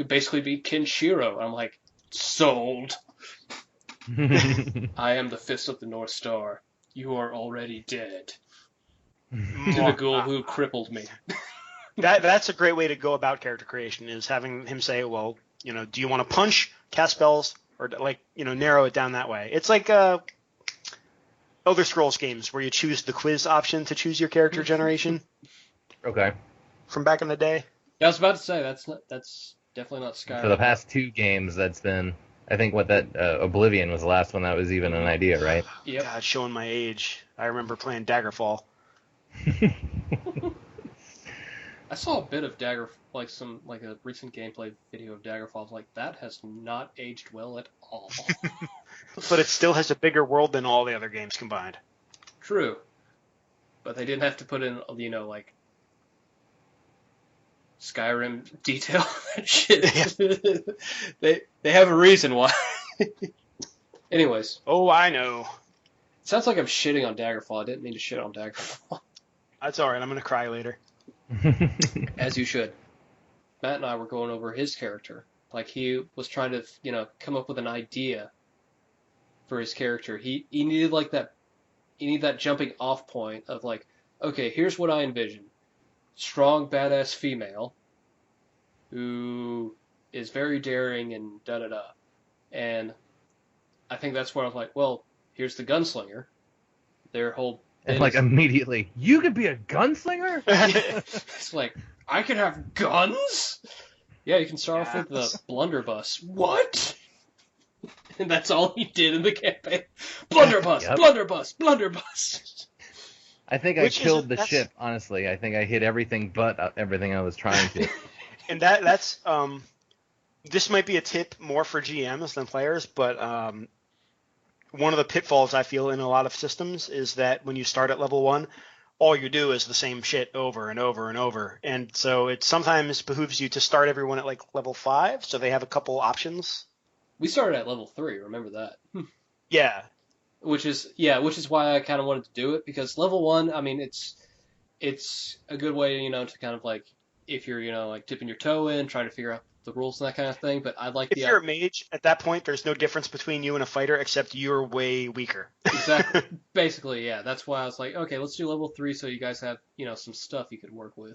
basically be Kenshiro. And I'm like, sold. I am the Fist of the North Star. You are already dead. To the ghoul who crippled me. That's a great way to go about character creation, is having him say, well, do you want to punch, cast spells, or like, narrow it down that way. It's like Elder Scrolls games where you choose the quiz option to choose your character generation. Okay. From back in the day. Yeah, I was about to say that's definitely not Skyrim. For the past 2 games, that's been, I think, Oblivion was the last one that was even an idea, right? Yep. God, showing my age. I remember playing Daggerfall. I saw a bit of a recent gameplay video of Daggerfall. I was like, that has not aged well at all. But it still has a bigger world than all the other games combined. True. But they didn't have to put in, like, Skyrim detail and shit. They have a reason why. Anyways. Oh, I know. Sounds like I'm shitting on Daggerfall. I didn't mean to shit on Daggerfall. That's all right. I'm gonna cry later. As you should. Matt and I were going over his character. Like, he was trying to, come up with an idea for his character. He needed like that. He needed that jumping off point of like, okay, here's what I envision: strong, badass female who is very daring and da da da. And I think that's where I was like, well, here's the gunslinger. Their whole and like immediately, you could be a gunslinger? It's like, I can have guns? Yeah, you can start off with the blunderbuss. What? And that's all he did in the campaign. Blunderbuss, yep. Blunderbuss, blunderbuss. I think I killed the ship, honestly. I think I hit everything but everything I was trying to. And that's this might be a tip more for GMs than players, but one of the pitfalls I feel in a lot of systems is that when you start at level 1, all you do is the same shit over and over and over. And so it sometimes behooves you to start everyone at like level 5, so they have a couple options. We started at level 3, remember that? Yeah. Which is why I kind of wanted to do it, because level 1, I mean, it's a good way, to kind of like, if you're, like dipping your toe in, trying to figure out the rules and that kind of thing, but I like if you're a mage, at that point, there's no difference between you and a fighter except you're way weaker. Exactly. Basically, yeah. That's why I was like, okay, let's do level 3 so you guys have, some stuff you could work with.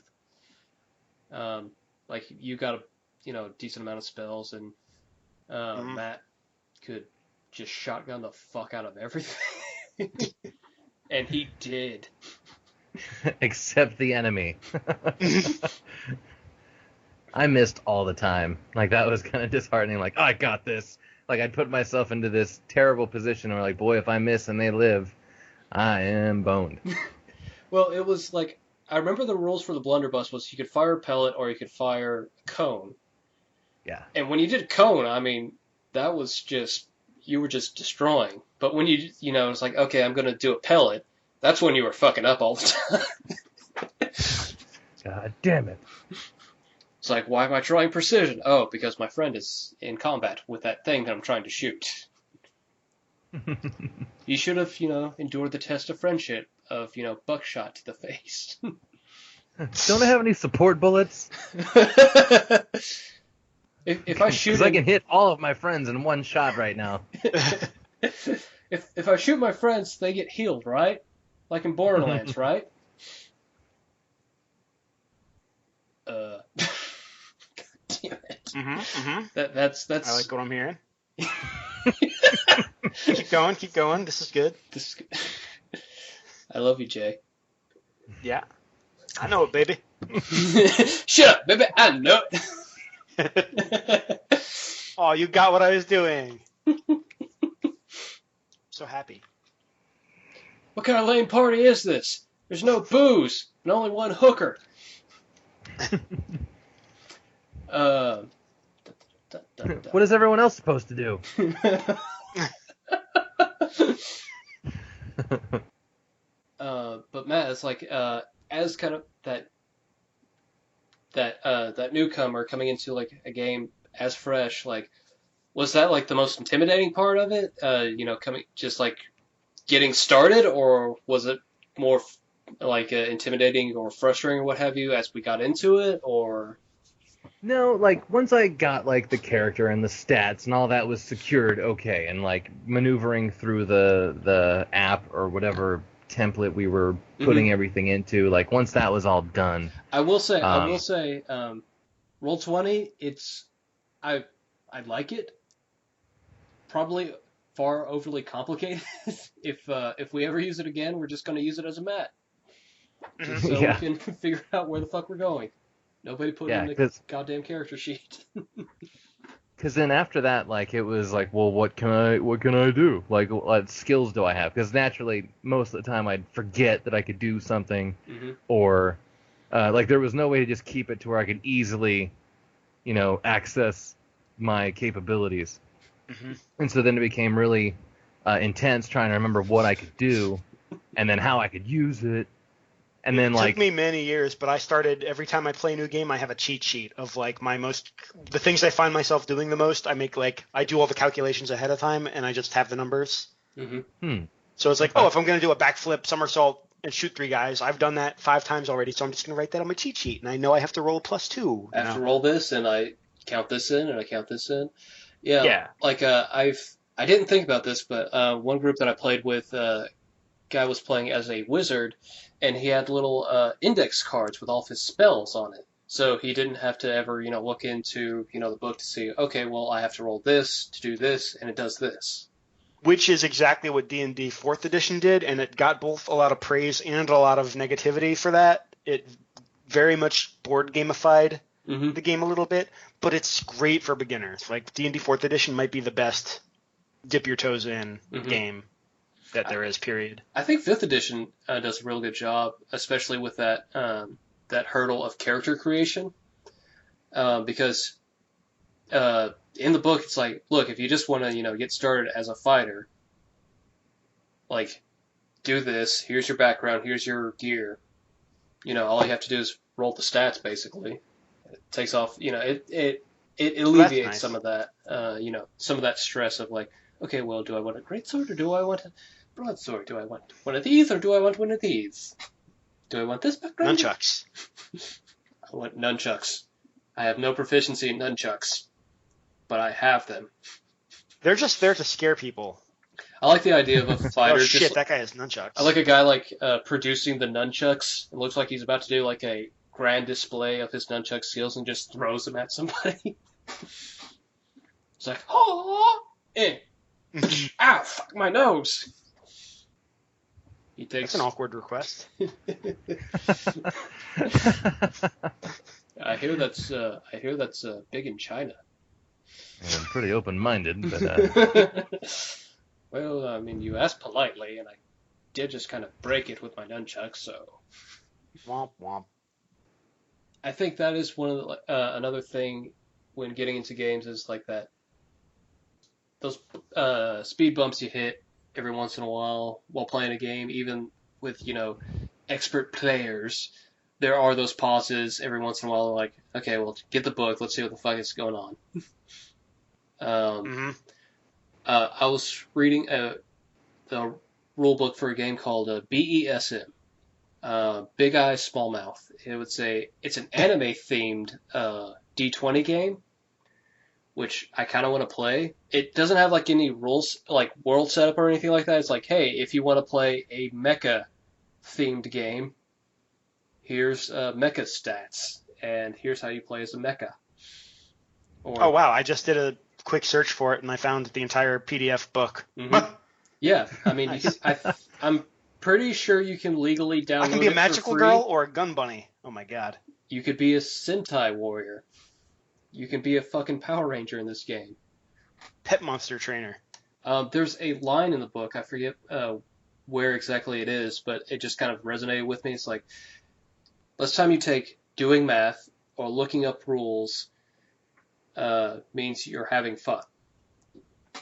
Like, you got a, decent amount of spells, and Matt could just shotgun the fuck out of everything. And he did. Except the enemy. I missed all the time. Like, that was kind of disheartening. Like, oh, I got this. Like, I'd put myself into this terrible position where, like, boy, if I miss and they live, I am boned. Well, it was like, I remember the rules for the blunderbuss was you could fire a pellet or you could fire a cone. Yeah. And when you did cone, I mean, that was just, you were just destroying. But when you it's like, okay, I'm going to do a pellet, that's when you were fucking up all the time. God damn it. It's like, why am I drawing precision? Oh, because my friend is in combat with that thing that I'm trying to shoot. You should have, endured the test of friendship of, buckshot to the face. Don't I have any support bullets? If I shoot, because I can hit all of my friends in one shot right now. If I shoot my friends, they get healed, right? Like in Borderlands, right? Damn it. That's. I like what I'm hearing. Keep going. This is good. I love you, Jay. Yeah. I know it, baby. Shut up, baby. I know it. Oh, you got what I was doing. So happy. What kind of lame party is this? There's no booze and only one hooker. What is everyone else supposed to do? But Matt, it's like as kind of that newcomer coming into like a game as fresh, like, was that like the most intimidating part of it? Coming just like getting started, or was it more like intimidating or frustrating or what have you as we got into it, or? No, like, once I got, like, the character and the stats and all that was secured, okay, and, like, maneuvering through the app or whatever template we were putting everything into, like, once that was all done. I will say, Roll20, I like it. Probably far overly complicated. If we ever use it again, we're just going to use it as a mat. Just so we can figure out where the fuck we're going. Nobody put it in the goddamn character sheet. Because then after that, like, it was like, well, what can I do? Like, what skills do I have? Because naturally, most of the time, I'd forget that I could do something, or like, there was no way to just keep it to where I could easily, access my capabilities. And so then it became really intense trying to remember what I could do, and then how I could use it. And then, it took me many years, but I started, every time I play a new game, I have a cheat sheet of like the things I find myself doing the most. I do all the calculations ahead of time, and I just have the numbers. So it's like, Okay. if I'm going to do a backflip, somersault, and shoot 3 guys, I've done that 5 times already, so I'm just going to write that on my cheat sheet, and I know I have to roll a +2. I have to roll this, and I count this in, and I count this in. Yeah, Yeah. like I didn't think about this, but one group that I played with, guy was playing as a wizard, and he had little index cards with all of his spells on it. So he didn't have to ever, look into, the book to see, okay, well, I have to roll this to do this, and it does this. Which is exactly what D&D 4th edition did, and it got both a lot of praise and a lot of negativity for that. It very much board gamified the game a little bit, but it's great for beginners. Like, D&D 4th edition might be the best dip your toes in game that there is, period. I think 5th edition does a real good job, especially with that hurdle of character creation, because in the book it's like, look, if you just want to get started as a fighter, like, do this. Here's your background. Here's your gear. All you have to do is roll the stats. Basically, it takes off. It alleviates nice. some of that. Some of that stress of like, okay, well, do I want a greatsword or do I want a broadsword? Do I want one of these or do I want one of these? Do I want this background? Nunchucks. I want nunchucks. I have no proficiency in nunchucks, but I have them. They're just there to scare people. I like the idea of a fighter. Oh shit, that guy has nunchucks. I like a guy producing the nunchucks. It looks like he's about to do like a grand display of his nunchuck skills and just throws them at somebody. It's like, oh, ow, fuck my nose. He takes. That's an awkward request. I hear that's big in China. I'm pretty open-minded, but Well, I mean, you asked politely, and I did just kind of break it with my nunchucks, so. Womp womp. I think that is one of the, another thing when getting into games is like that. Those speed bumps you hit every once in a while playing a game, even with expert players, there are those pauses every once in a while. Like, okay, well, get the book. Let's see what the fuck is going on. I was reading the rule book for a game called BESM, Big Eye Small Mouth. It would say it's an anime themed D20 game, which I kind of want to play. It doesn't have like any rules, like world setup or anything like that. It's like, hey, if you want to play a mecha themed game, here's mecha stats, and here's how you play as a mecha. Oh wow, I just did a quick search for it and I found the entire PDF book. Yeah, I mean, Nice. I'm pretty sure you can legally download it. I can be a magical girl or a gun bunny. Oh my god. You could be a Sentai warrior. You can be a fucking Power Ranger in this game. Pet monster trainer. There's a line in the book, I forget where exactly it is, but it just kind of resonated with me. It's like, less time you take doing math or looking up rules means you're having fun.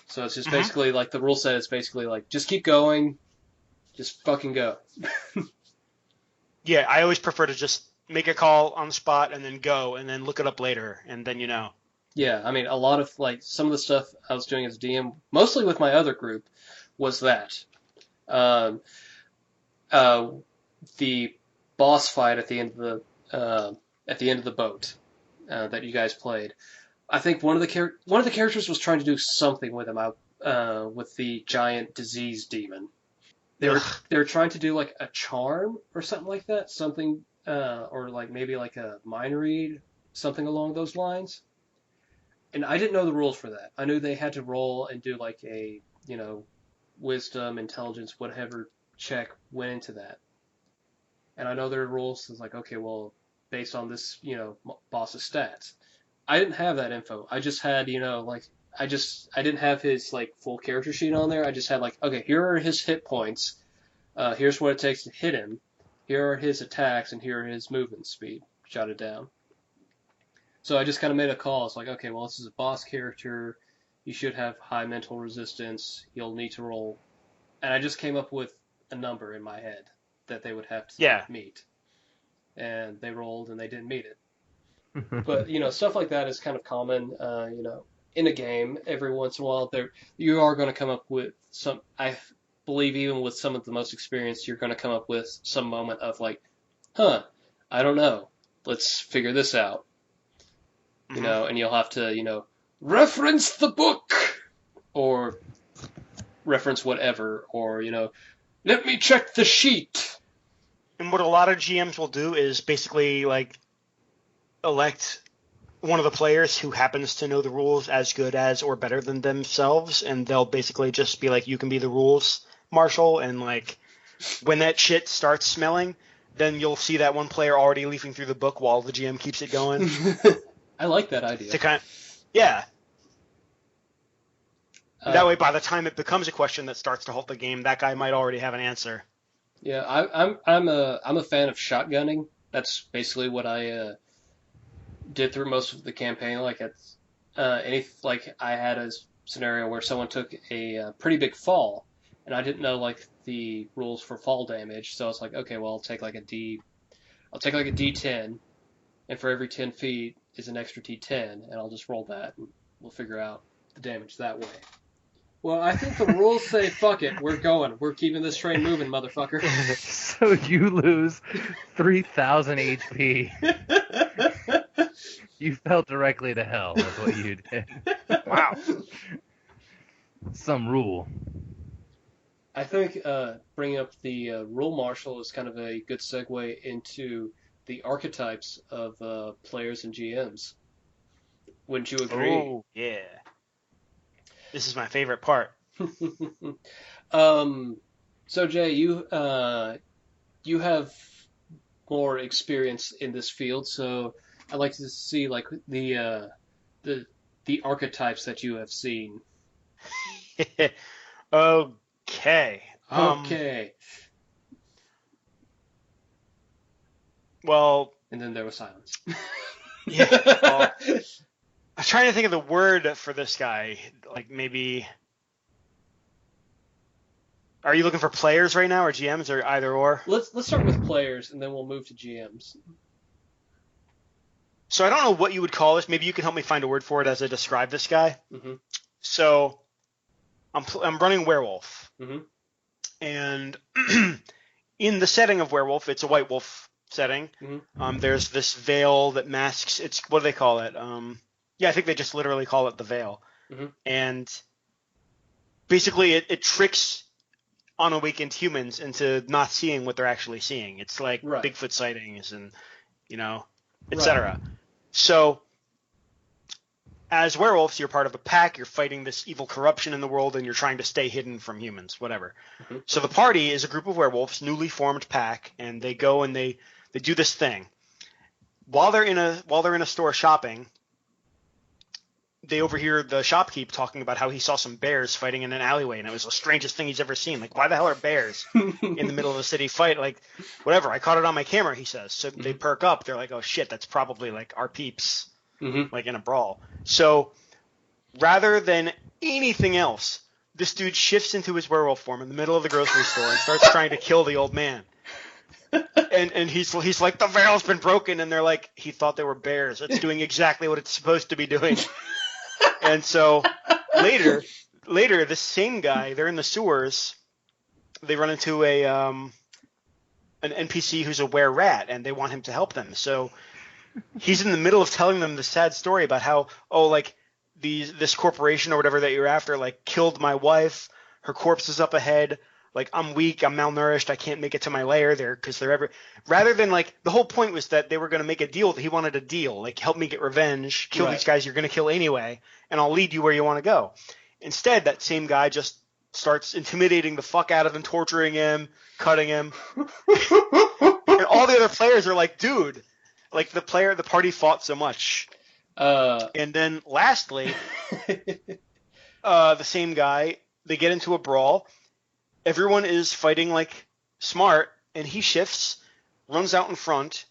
So it's just basically like the rule set is basically like, just keep going, just fucking go. Yeah, I always prefer to just make a call on the spot and then go and then look it up later and then you know. Yeah, I mean, a lot of like some of the stuff I was doing as a DM, mostly with my other group, was that the boss fight at the end of the boat that you guys played. I think one of the characters was trying to do something with him with the giant disease demon. They were trying to do like a charm or something like that, something or like maybe like a mind read, something along those lines. And I didn't know the rules for that. I knew they had to roll and do like a wisdom, intelligence, whatever check went into that. And I know there are rules. It's like, okay, well, based on this, boss's stats. I didn't have that info. I just had, I didn't have his like full character sheet on there. I just had like, okay, here are his hit points. Here's what it takes to hit him. Here are his attacks, and here are his movement speed. Jotted down. So I just kind of made a call. It's like, okay, well, this is a boss character. You should have high mental resistance. You'll need to roll. And I just came up with a number in my head that they would have to meet. And they rolled, and they didn't meet it. But, stuff like that is kind of common, in a game. Every once in a while, you are going to come up with some... believe even with some of the most experienced, you're going to come up with some moment of like, huh, I don't know. Let's figure this out. You know, and you'll have to, reference the book or reference whatever, or, let me check the sheet. And what a lot of GMs will do is basically like elect one of the players who happens to know the rules as good as or better than themselves, and they'll basically just be like, you can be the rules marshal, and like when that shit starts smelling, then you'll see that one player already leafing through the book while the GM keeps it going. I like that idea. Yeah. That way, by the time it becomes a question that starts to halt the game, that guy might already have an answer. Yeah, I'm a fan of shotgunning. That's basically what I did through most of the campaign. Like I had a scenario where someone took a pretty big fall, and I didn't know like the rules for fall damage. So I was like, okay, well I'll take like a D10, and for every 10 feet is an extra D10, and I'll just roll that, and we'll figure out the damage that way. Well, I think the rules say, fuck it, we're going. We're keeping this train moving, motherfucker. So you lose 3,000 HP. You fell directly to hell, is what you did. Wow. Some rule. I think bringing up the rule marshal is kind of a good segue into the archetypes of players and GMs. Wouldn't you agree? Oh, yeah. This is my favorite part. So Jay, you have more experience in this field, so I'd like to see like the archetypes that you have seen. Okay. Okay. Well. And then there was silence. Yeah. Well, I'm trying to think of the word for this guy. Like maybe. Are you looking for players right now, or GMs, or either or? Let's start with players, and then we'll move to GMs. So I don't know what you would call this. Maybe you can help me find a word for it as I describe this guy. Mm-hmm. So I'm running werewolf, mm-hmm. and in the setting of werewolf, it's a white wolf setting. Mm-hmm. There's this veil that masks. It's what do they call it? Yeah, I think they just literally call it the veil. Mm-hmm. And basically, it tricks unawakened humans into not seeing what they're actually seeing. It's like Bigfoot sightings and, etc. Right. So, as werewolves, you're part of a pack. You're fighting this evil corruption in the world, and you're trying to stay hidden from humans, whatever. Mm-hmm. So the party is a group of werewolves, newly formed pack, and they go and they do this thing. While they're in a store shopping, they overhear the shopkeep talking about how he saw some bears fighting in an alleyway, and it was the strangest thing he's ever seen. Like, why the hell are bears in the middle of a city fight? Like, whatever. I caught it on my camera, he says. So they perk up. They're like, oh, shit, that's probably, like, our peeps, like, in a brawl. So rather than anything else, this dude shifts into his werewolf form in the middle of the grocery store and starts trying to kill the old man. And he's like, the veil's been broken, and they're like, he thought they were bears. It's doing exactly what it's supposed to be doing. And so later, this same guy, they're in the sewers. They run into an NPC who's a were-rat, and they want him to help them. So he's in the middle of telling them the sad story about how, this corporation or whatever that you're after, like, killed my wife. Her corpse is up ahead. Like, I'm weak, I'm malnourished, I can't make it to my lair there because they're rather than, like, the whole point was that they were going to make a deal. He wanted a deal, like, help me get revenge, kill these guys you're going to kill anyway, and I'll lead you where you want to go. Instead, that same guy just starts intimidating the fuck out of him, torturing him, cutting him. And all the other players are like, dude, like, the party fought so much. And then lastly, the same guy, they get into a brawl. Everyone is fighting like smart, and he shifts, runs out in front,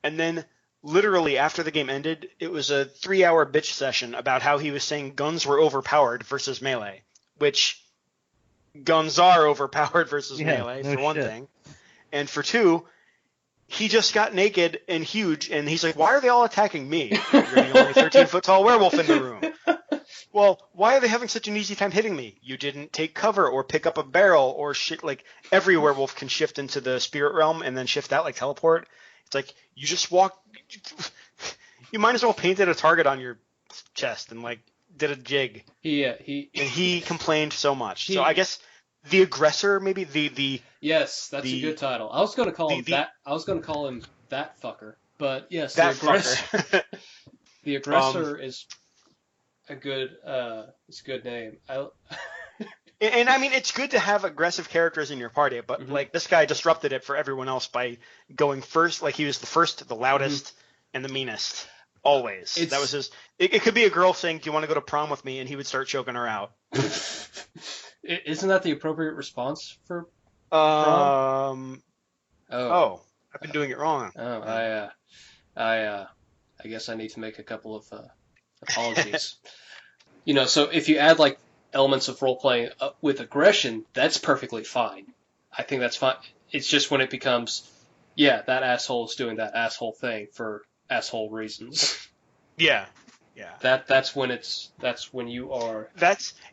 and then literally after the game ended, it was a 3-hour bitch session about how he was saying guns were overpowered versus melee, which guns are overpowered versus melee, for one thing. And for two, he just got naked and huge, and he's like, why are they all attacking me? You're the only 13-foot tall werewolf in the room. well, why are they having such an easy time hitting me? You didn't take cover or pick up a barrel or shit. Like, every werewolf can shift into the spirit realm and then shift out, like teleport. It's like, you just walk. You might as well painted a target on your chest and, like, did a jig. And he complained so much. So I guess the aggressor, maybe the yes, that's a good title. I was going to call him that. I was going to call him that fucker. But yes, that the aggressor. fucker. The aggressor is a good. It's a good name. And I mean, it's good to have aggressive characters in your party, but like this guy disrupted it for everyone else by going first. Like he was the first, the loudest, and the meanest. Always. That was his. It could be a girl saying, "Do you want to go to prom with me?" And he would start choking her out. Isn't that the appropriate response for prom? Oh, I've been doing it wrong. Oh, I guess I need to make a couple of apologies. So if you add like elements of role playing with aggression, that's perfectly fine. I think that's fine. It's just when it becomes, that asshole is doing that asshole thing for asshole reasons. Yeah. That's when you are.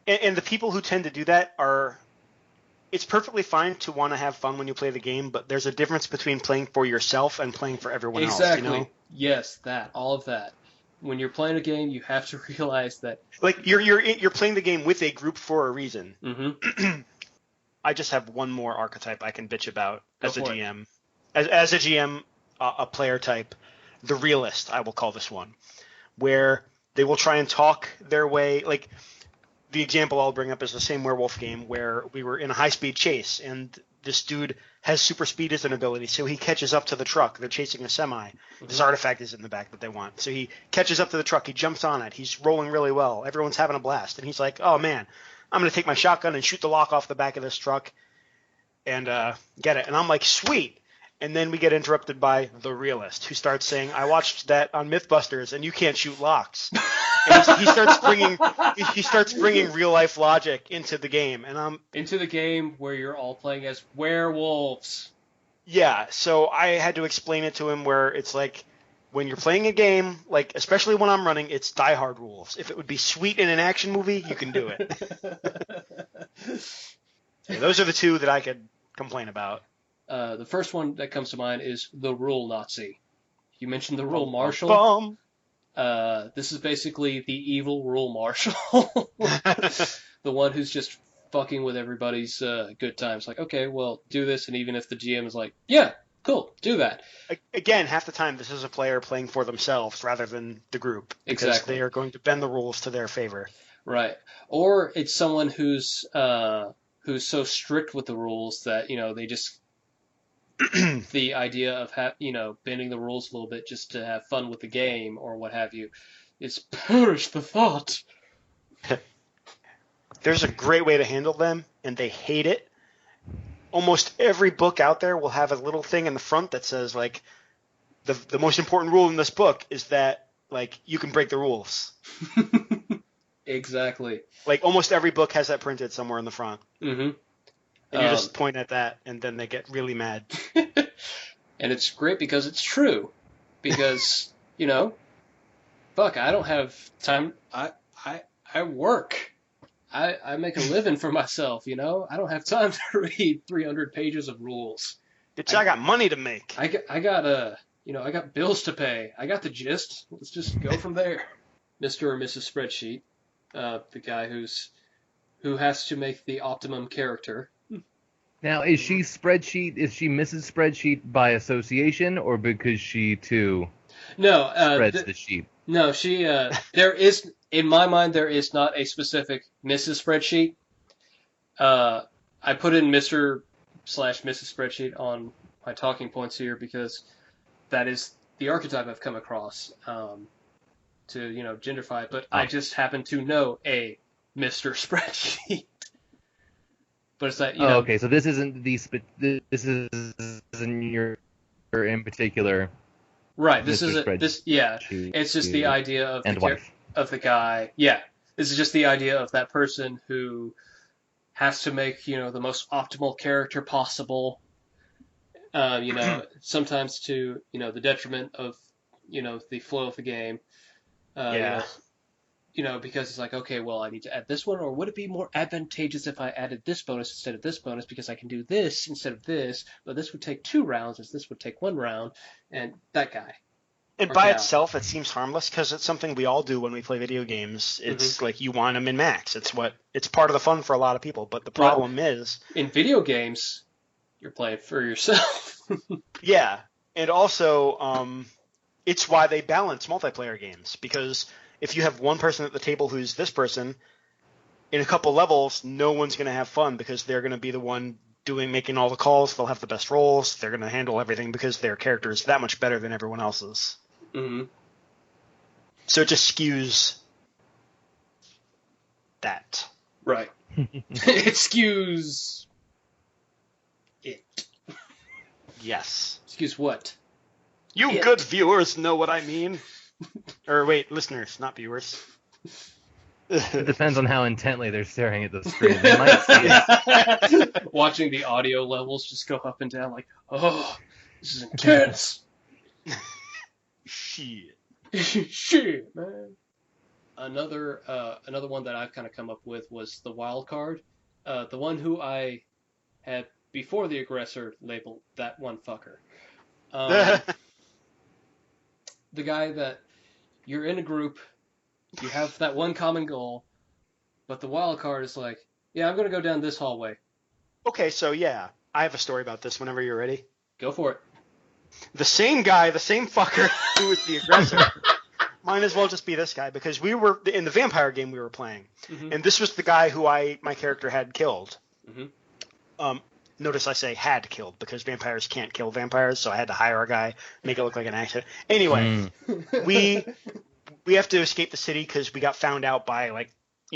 And the people who tend to do that are. It's perfectly fine to want to have fun when you play the game, but there's a difference between playing for yourself and playing for everyone else. Exactly. Yes, all of that. When you're playing a game, you have to realize that. Like you're playing the game with a group for a reason. Mm-hmm. I just have one more archetype I can bitch about as a GM. As a GM, a player type, the realist, I will call this one, where they will try and talk their way. Like the example I'll bring up is the same werewolf game where we were in a high-speed chase, and this dude has super speed as an ability, so he catches up to the truck. They're chasing a semi. This artifact is in the back that they want. So he catches up to the truck. He jumps on it. He's rolling really well. Everyone's having a blast. And he's like, oh, man, I'm going to take my shotgun and shoot the lock off the back of this truck and get it. And I'm like, sweet. And then we get interrupted by the realist, who starts saying, I watched that on Mythbusters, and you can't shoot locks. And he starts bringing real life logic into the game, and into the game where you're all playing as werewolves. Yeah, so I had to explain it to him where it's like when you're playing a game, like especially when I'm running, it's Die Hard rules. If it would be sweet in an action movie, you can do it. Those are the two that I could complain about. The first one that comes to mind is the Rule Nazi. You mentioned the Rule Marshal. This is basically the evil Rule Marshal. The one who's just fucking with everybody's good times. Like, okay, well, do this, and even if the GM is like, yeah, cool, do that. Again, half the time this is a player playing for themselves rather than the group. Because exactly. They are going to bend the rules to their favor. Right. Or it's someone who's so strict with the rules that, they just... the idea of bending the rules a little bit just to have fun with the game or what have you is perish the thought. There's a great way to handle them, and they hate it. Almost every book out there will have a little thing in the front that says, like, the most important rule in this book is that, like, you can break the rules. Exactly. Like, almost every book has that printed somewhere in the front. Mm-hmm. And you just point at that, and then they get really mad. And it's great because it's true. Because, fuck, I don't have time. I work. I make a living for myself, I don't have time to read 300 pages of rules. I got money to make. I got bills to pay. I got the gist. Let's just go from there. Mr. or Mrs. Spreadsheet, the guy who has to make the optimum character. Now, is she Spreadsheet? Is she Mrs. Spreadsheet by association, or because she too spreads the sheet? No, she. There is, in my mind, there is not a specific Mrs. Spreadsheet. I put in Mr. / Mrs. Spreadsheet on my talking points here because that is the archetype I've come across to genderify it. But I just happen to know a Mr. Spreadsheet. But it's that okay, so this isn't this isn't your in particular. Right. This is this. Yeah. It's just the idea of the guy. Yeah. This is just the idea of that person who has to make the most optimal character possible. Sometimes to the detriment of the flow of the game. because it's like, okay, well, I need to add this one, or would it be more advantageous if I added this bonus instead of this bonus because I can do this instead of this, but this would take 2 rounds as this would take 1 round, and that guy. And Or by gal. itself, it seems harmless because it's something we all do when we play video games. It's like you want to min-max. It's part of the fun for a lot of people. But the problem is, in video games, you're playing for yourself. yeah, and also it's why they balance multiplayer games, because if you have one person at the table who's this person, in a couple levels, no one's going to have fun because they're going to be the one making all the calls. They'll have the best rolls. They're going to handle everything because their character is that much better than everyone else's. Mm-hmm. So it just skews that. Right. It skews it. Yes. Skews what? You good viewers know what I mean. Or wait, listeners, not viewers. It depends on how intently they're staring at the screen. They might see it. Watching the audio levels just go up and down like, oh, this is intense. Shit. Shit, man. Another one that I've kind of come up with was the wild card. The one who I had before the aggressor labeled that one fucker. The guy that you're in a group, you have that one common goal, but the wild card is like, yeah, I'm going to go down this hallway. Okay, so yeah, I have a story about this whenever you're ready. Go for it. The same guy, the same fucker who was the aggressor, might as well just be this guy, because we were in the vampire game we were playing, and this was the guy who my character had killed. Notice I say had killed, because vampires can't kill vampires, so I had to hire a guy, make it look like an accident. Anyway, we have to escape the city because we got found out by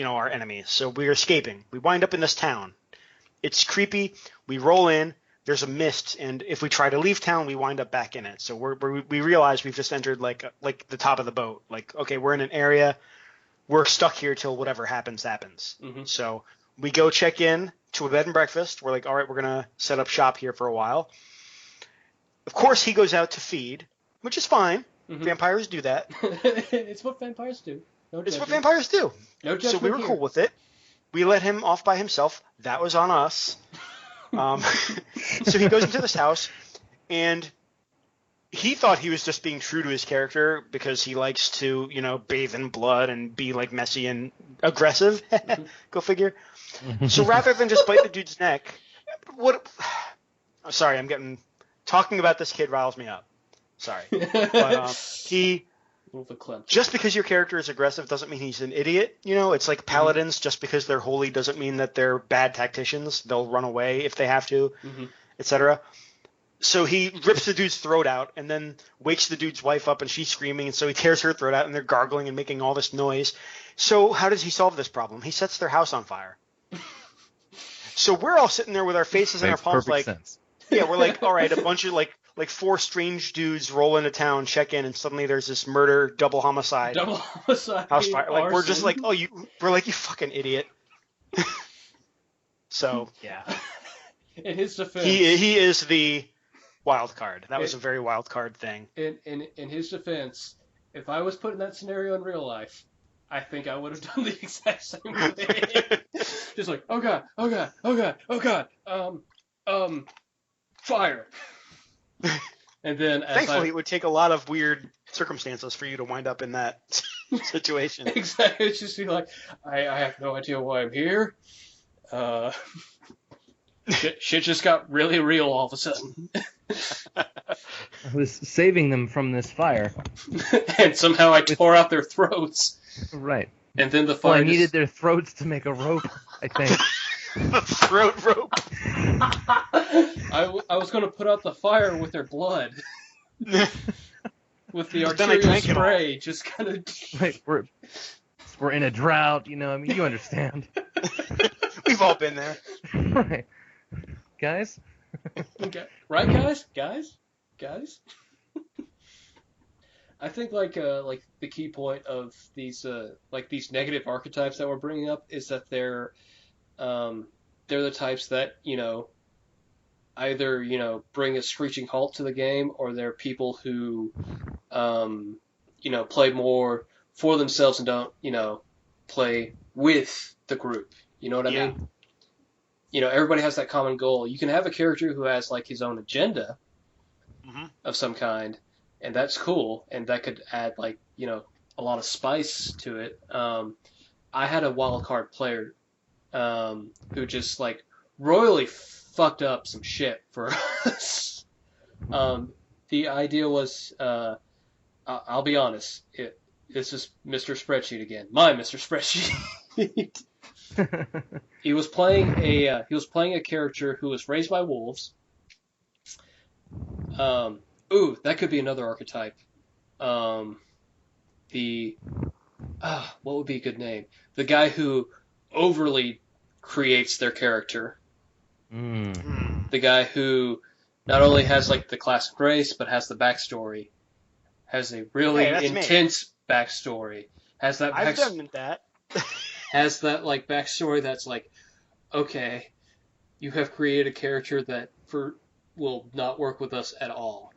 our enemies. So we're escaping. We wind up in this town. It's creepy. We roll in. There's a mist, and if we try to leave town, we wind up back in it. So we realize we've just entered like the top of the boat. Like, okay, we're in an area. We're stuck here till whatever happens. So we go check in to a bed and breakfast. We're like, all right, we're gonna set up shop here for a while. Of course, he goes out to feed, which is fine. Vampires do that. It's what vampires do. It's what vampires do. No judgment. So we were cool with it. We let him off by himself. That was on us. So he goes into this house, and he thought he was just being true to his character because he likes to, bathe in blood and be like messy and aggressive. Go figure. So rather than just bite the dude's neck, sorry, talking about this kid riles me up. Sorry. But just because your character is aggressive doesn't mean he's an idiot. It's like paladins. Just because they're holy doesn't mean that they're bad tacticians. They'll run away if they have to, etc. So he rips the dude's throat out and then wakes the dude's wife up, and she's screaming, and so he tears her throat out, and they're gargling and making all this noise. So how does he solve this problem? He sets their house on fire. So we're all sitting there with our faces in our palms like, sense. Yeah, we're like, all right, a bunch of like 4 strange dudes roll into town, check in, and suddenly there's this murder, double homicide, house fire. Like, we're just like, we're like, you fucking idiot. So yeah. In his defense, he is the wild card. That was a very wild card thing. In his defense, if I was put in that scenario in real life, I think I would have done the exact same thing. Just like, oh god, oh god, oh god, oh god, fire. And then, thankfully, it would take a lot of weird circumstances for you to wind up in that situation. Exactly. It's just be like, I have no idea why I'm here. Shit just got really real all of a sudden. I was saving them from this fire. And somehow I tore out their throats. Right. And then the fire. Well, I needed their throats to make a rope, I think. The throat rope. I was going to put out the fire with their blood. With the arterial spray, just kind of. Right, we're in a drought, you understand. We've all been there. Right. Guys? Okay. Right, guys? Guys? I think the key point of these these negative archetypes that we're bringing up is that they're the types that either bring a screeching halt to the game, or they're people who play more for themselves and don't play with the group. You know what I mean? Everybody has that common goal. You can have a character who has like his own agenda of some kind, and that's cool, and that could add like, a lot of spice to it. I had a wild card player who just like royally fucked up some shit for us. The idea was, I'll be honest, this is Mr. Spreadsheet again. My Mr. Spreadsheet. He was playing a character who was raised by wolves. That could be another archetype. What would be a good name? The guy who overly creates their character. The guy who not only has like the classic race, but has the backstory. Has a really intense backstory. Has that I've done that. Has that like backstory that's like, okay, you have created a character that will not work with us at all.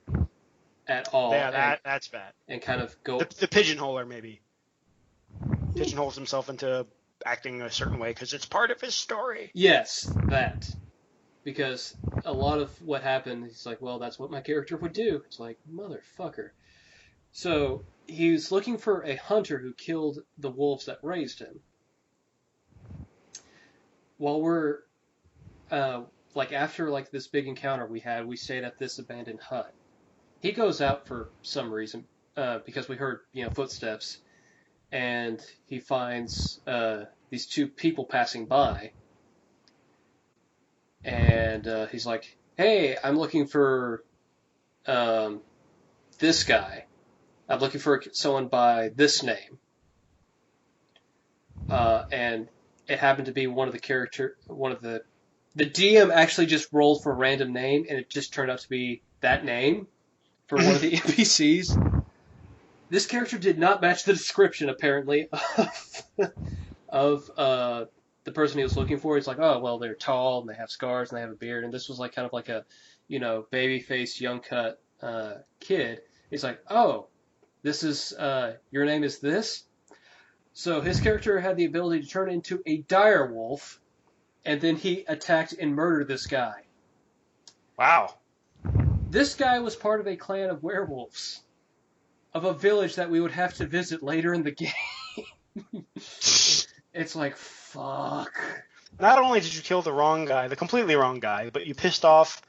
At all. Yeah, that's bad. And kind of go... The pigeonholer, maybe. Pigeonholes himself into acting a certain way because it's part of his story. Yes, that. Because a lot of what happened, he's like, well, that's what my character would do. It's like, motherfucker. So, he was looking for a hunter who killed the wolves that raised him. While we're... after this big encounter we stayed at this abandoned hut. He goes out for some reason, because we heard, footsteps, and he finds these two people passing by, and he's like, hey, I'm looking for this guy. I'm looking for someone by this name. And it happened to be the DM actually just rolled for a random name, and it just turned out to be that name for one of the NPCs. This character did not match the description, apparently, of the person he was looking for. He's like, oh, well, they're tall, and they have scars, and they have a beard, and this was kind of like a, baby-faced, young-cut kid. He's like, oh, this is, your name is this? So his character had the ability to turn into a dire wolf, and then he attacked and murdered this guy. Wow. This guy was part of a clan of werewolves, of a village that we would have to visit later in the game. It's like, fuck. Not only did you kill the completely wrong guy, but you pissed off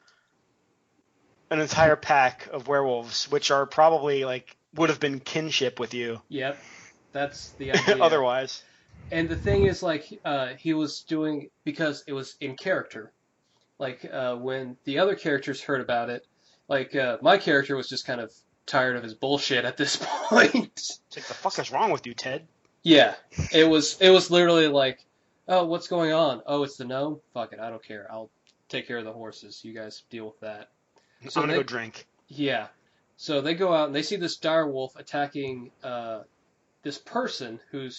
an entire pack of werewolves, which are probably, would have been kinship with you. Yep, that's the idea. Otherwise. And the thing is, he was doing, because it was in character. When the other characters heard about it, my character was just kind of tired of his bullshit at this point. It's like, the fuck is wrong with you, Ted? Yeah, it was literally like, oh, what's going on? Oh, it's the gnome? Fuck it, I don't care. I'll take care of the horses. You guys deal with that. So I'm gonna go drink. Yeah. So they go out and they see this dire wolf attacking this person who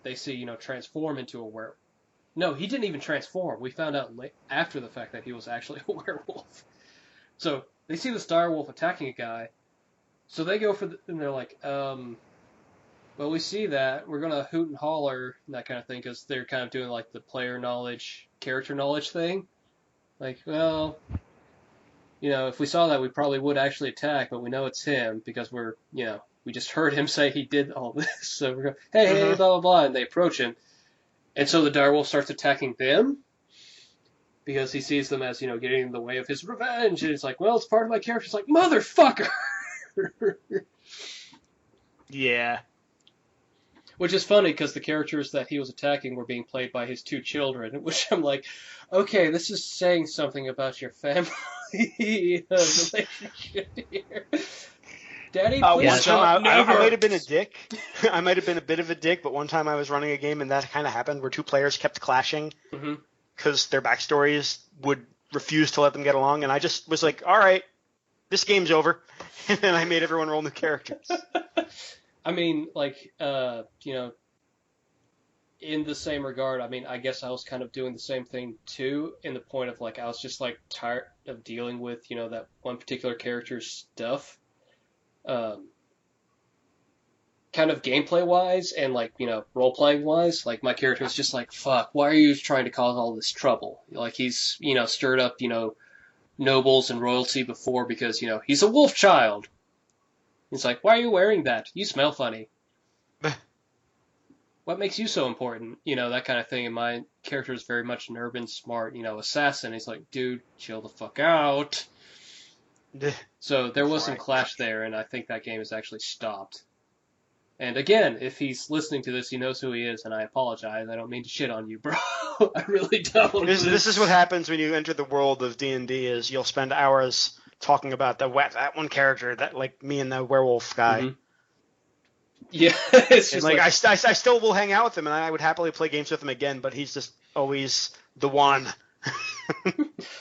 they see, transform into a werewolf. No, he didn't even transform. We found out after the fact that he was actually a werewolf. So they see this dire wolf attacking a guy. So they go and they're like, well, we see that. We're going to hoot and holler and that kind of thing because they're kind of doing the player knowledge, character knowledge thing. Well, if we saw that, we probably would actually attack, but we know it's him because we just heard him say he did all this. So we're going, hey, blah, blah, blah, and they approach him. And so the direwolf starts attacking them because he sees them as, getting in the way of his revenge. And it's like, well, it's part of my character. It's like, motherfucker! Yeah. Which is funny because the characters that he was attacking were being played by his two children, which I'm like, okay, this is saying something about your family relationship here. Daddy, please one stop. time I might have been a dick. I might have been a bit of a dick, but one time I was running a game and that kind of happened where two players kept clashing because their backstories would refuse to let them get along, and I just was like, all right, this game's over. And then I made everyone roll new characters. I mean, in the same regard, I guess I was kind of doing the same thing too, in the point of I was just tired of dealing with, that one particular character's stuff. kind of gameplay wise and like, role playing wise, like my character is just like, fuck, why are you trying to cause all this trouble? Like he's, stirred up, nobles and royalty before because, he's a wolf child. He's like, why are you wearing that? You smell funny. What makes you so important? That kind of thing. And my character is very much an urban, smart, assassin. He's like, dude, chill the fuck out. So there was some clash there, and I think that game is actually stopped. And again, if he's listening to this, he knows who he is, and I apologize. I don't mean to shit on you, bro. I really don't. This is what happens when you enter the world of D&D, is you'll spend hours talking about that one character, that like me and the werewolf guy. Mm-hmm. Yeah, it's just like I still will hang out with him, and I would happily play games with him again, but he's just always the one.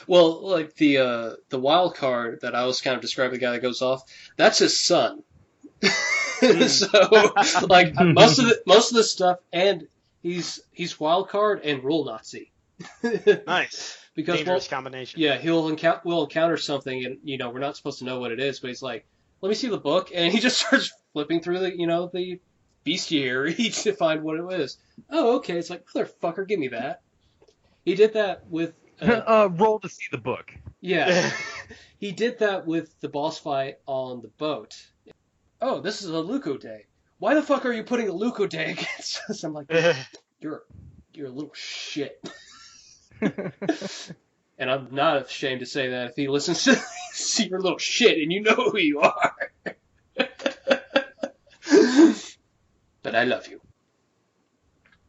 Well, like the wild card that I was kind of describing, the guy that goes off, that's his son. So like most of the stuff, and he's wild card and rule Nazi. Nice. Because dangerous combination. Yeah, we'll encounter something, and we're not supposed to know what it is, but he's like, let me see the book, and he just starts flipping through the bestiary to find what it was. Oh, okay. It's like, motherfucker, give me that. He did that with roll to see the book. Yeah, he did that with the boss fight on the boat. Oh, this is a Luco Day. Why the fuck are you putting a Luco Day against us? I'm like, you're a little shit. And I'm not ashamed to say that if he listens to this, you're a little shit, and you know who you are. But I love you.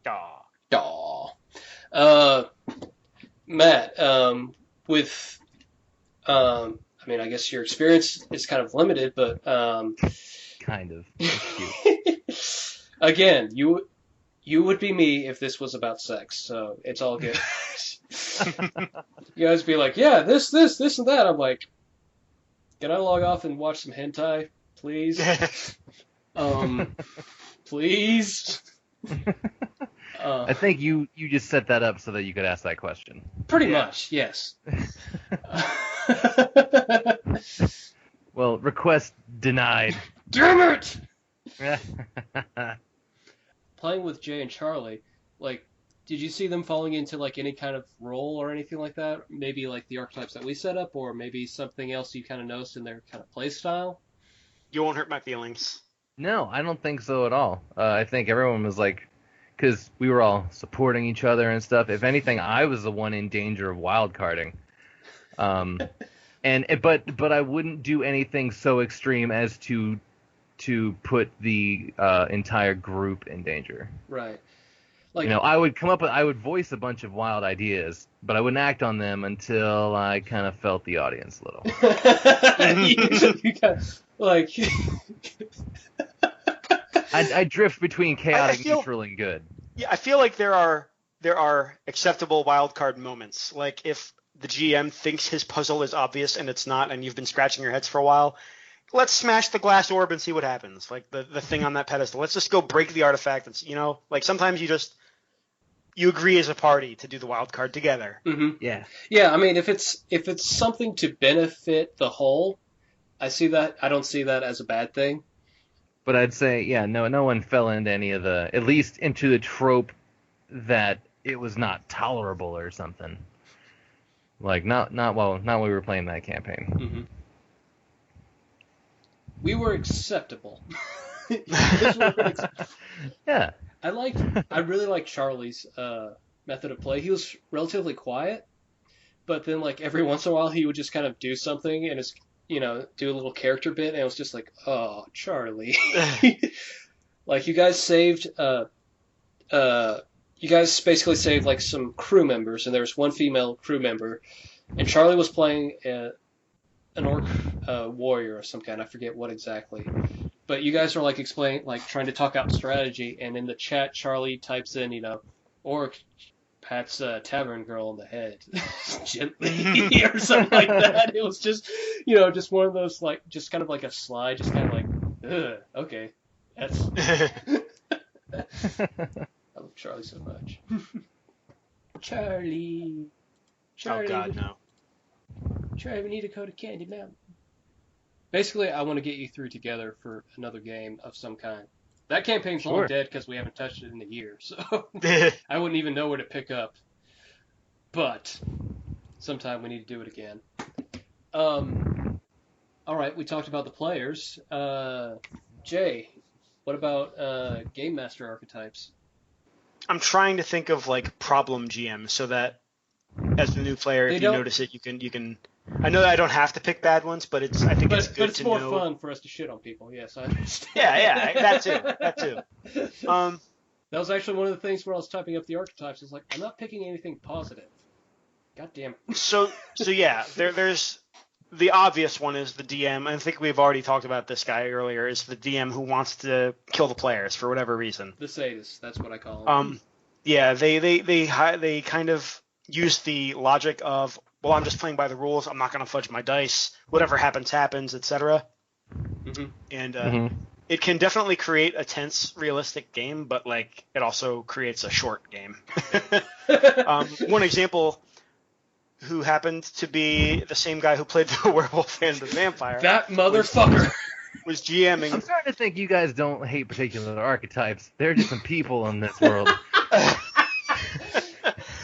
Aw. Matt, with, I mean, I guess your experience is kind of limited, but, kind of. Cute. Again, you would be me if this was about sex, so it's all good. You guys be like, yeah, this, and that. I'm like, can I log off and watch some hentai, please? Please? I think you just set that up so that you could ask that question. Pretty much, yes. Well, request denied. Damn it! Playing with Jay and Charlie, like, did you see them falling into like any kind of role or anything like that? Maybe like the archetypes that we set up, or maybe something else you kind of noticed in their kind of play style? You won't hurt my feelings. No, I don't think so at all. I think everyone was like, because we were all supporting each other and stuff. If anything, I was the one in danger of wildcarding. But I wouldn't do anything so extreme as to put the entire group in danger. Right. Like, I would voice a bunch of wild ideas, but I wouldn't act on them until I kind of felt the audience a little. you kind of, like... I drift between chaotic, neutral, and good. Yeah, I feel like there are acceptable wildcard moments. Like if the GM thinks his puzzle is obvious and it's not, and you've been scratching your heads for a while, let's smash the glass orb and see what happens. Like the thing on that pedestal. Let's just go break the artifact. It's, like sometimes you agree as a party to do the wild card together. Mm-hmm. Yeah. Yeah, I mean, if it's something to benefit the whole, I see that. I don't see that as a bad thing. But I'd say, yeah, no one fell into any of at least into the trope that it was not tolerable or something. Like not when we were playing that campaign. Mm-hmm. We were acceptable. Yeah. I really liked Charlie's method of play. He was relatively quiet, but then like every once in a while he would just kind of do something and do a little character bit, and it was just like, oh, Charlie. Like you guys basically saved like some crew members, and there was one female crew member, and Charlie was playing an orc warrior of some kind. I forget what exactly. But you guys are like explaining, like trying to talk out strategy, and in the chat, Charlie types in, orc pats a tavern girl on the head gently or something like that. It was just, just one of those, like, just kind of like a slide, just kind of like, ugh, okay, that's. I love Charlie so much. Charlie. Oh God, no. Charlie, we need to go to Candy Mountain. Basically, I want to get you three together for another game of some kind. That campaign's Sure. long dead because we haven't touched it in a year, so I wouldn't even know where to pick up. But sometime we need to do it again. All right, we talked about the players. Jay, what about game master archetypes? I'm trying to think of like problem GM so that as a new player, if you notice it, you can. I know that I don't have to pick bad ones, but I think it's good to know. But it's more fun for us to shit on people. Yes, I understand. Yeah, that too. That was actually one of the things where I was typing up the archetypes. It's like, I'm not picking anything positive. God damn it. So yeah, there's the obvious one is the DM. I think we've already talked about this guy earlier. Is the DM who wants to kill the players for whatever reason. The sadist, that's what I call him. Yeah, they kind of use the logic of, well, I'm just playing by the rules. I'm not going to fudge my dice. Whatever happens, happens, etc. Mm-hmm. And it can definitely create a tense, realistic game, but like it also creates a short game. One example, who happened to be the same guy who played the werewolf and the vampire. That motherfucker was GMing. I'm starting to think you guys don't hate particular archetypes. They're just some people in this world.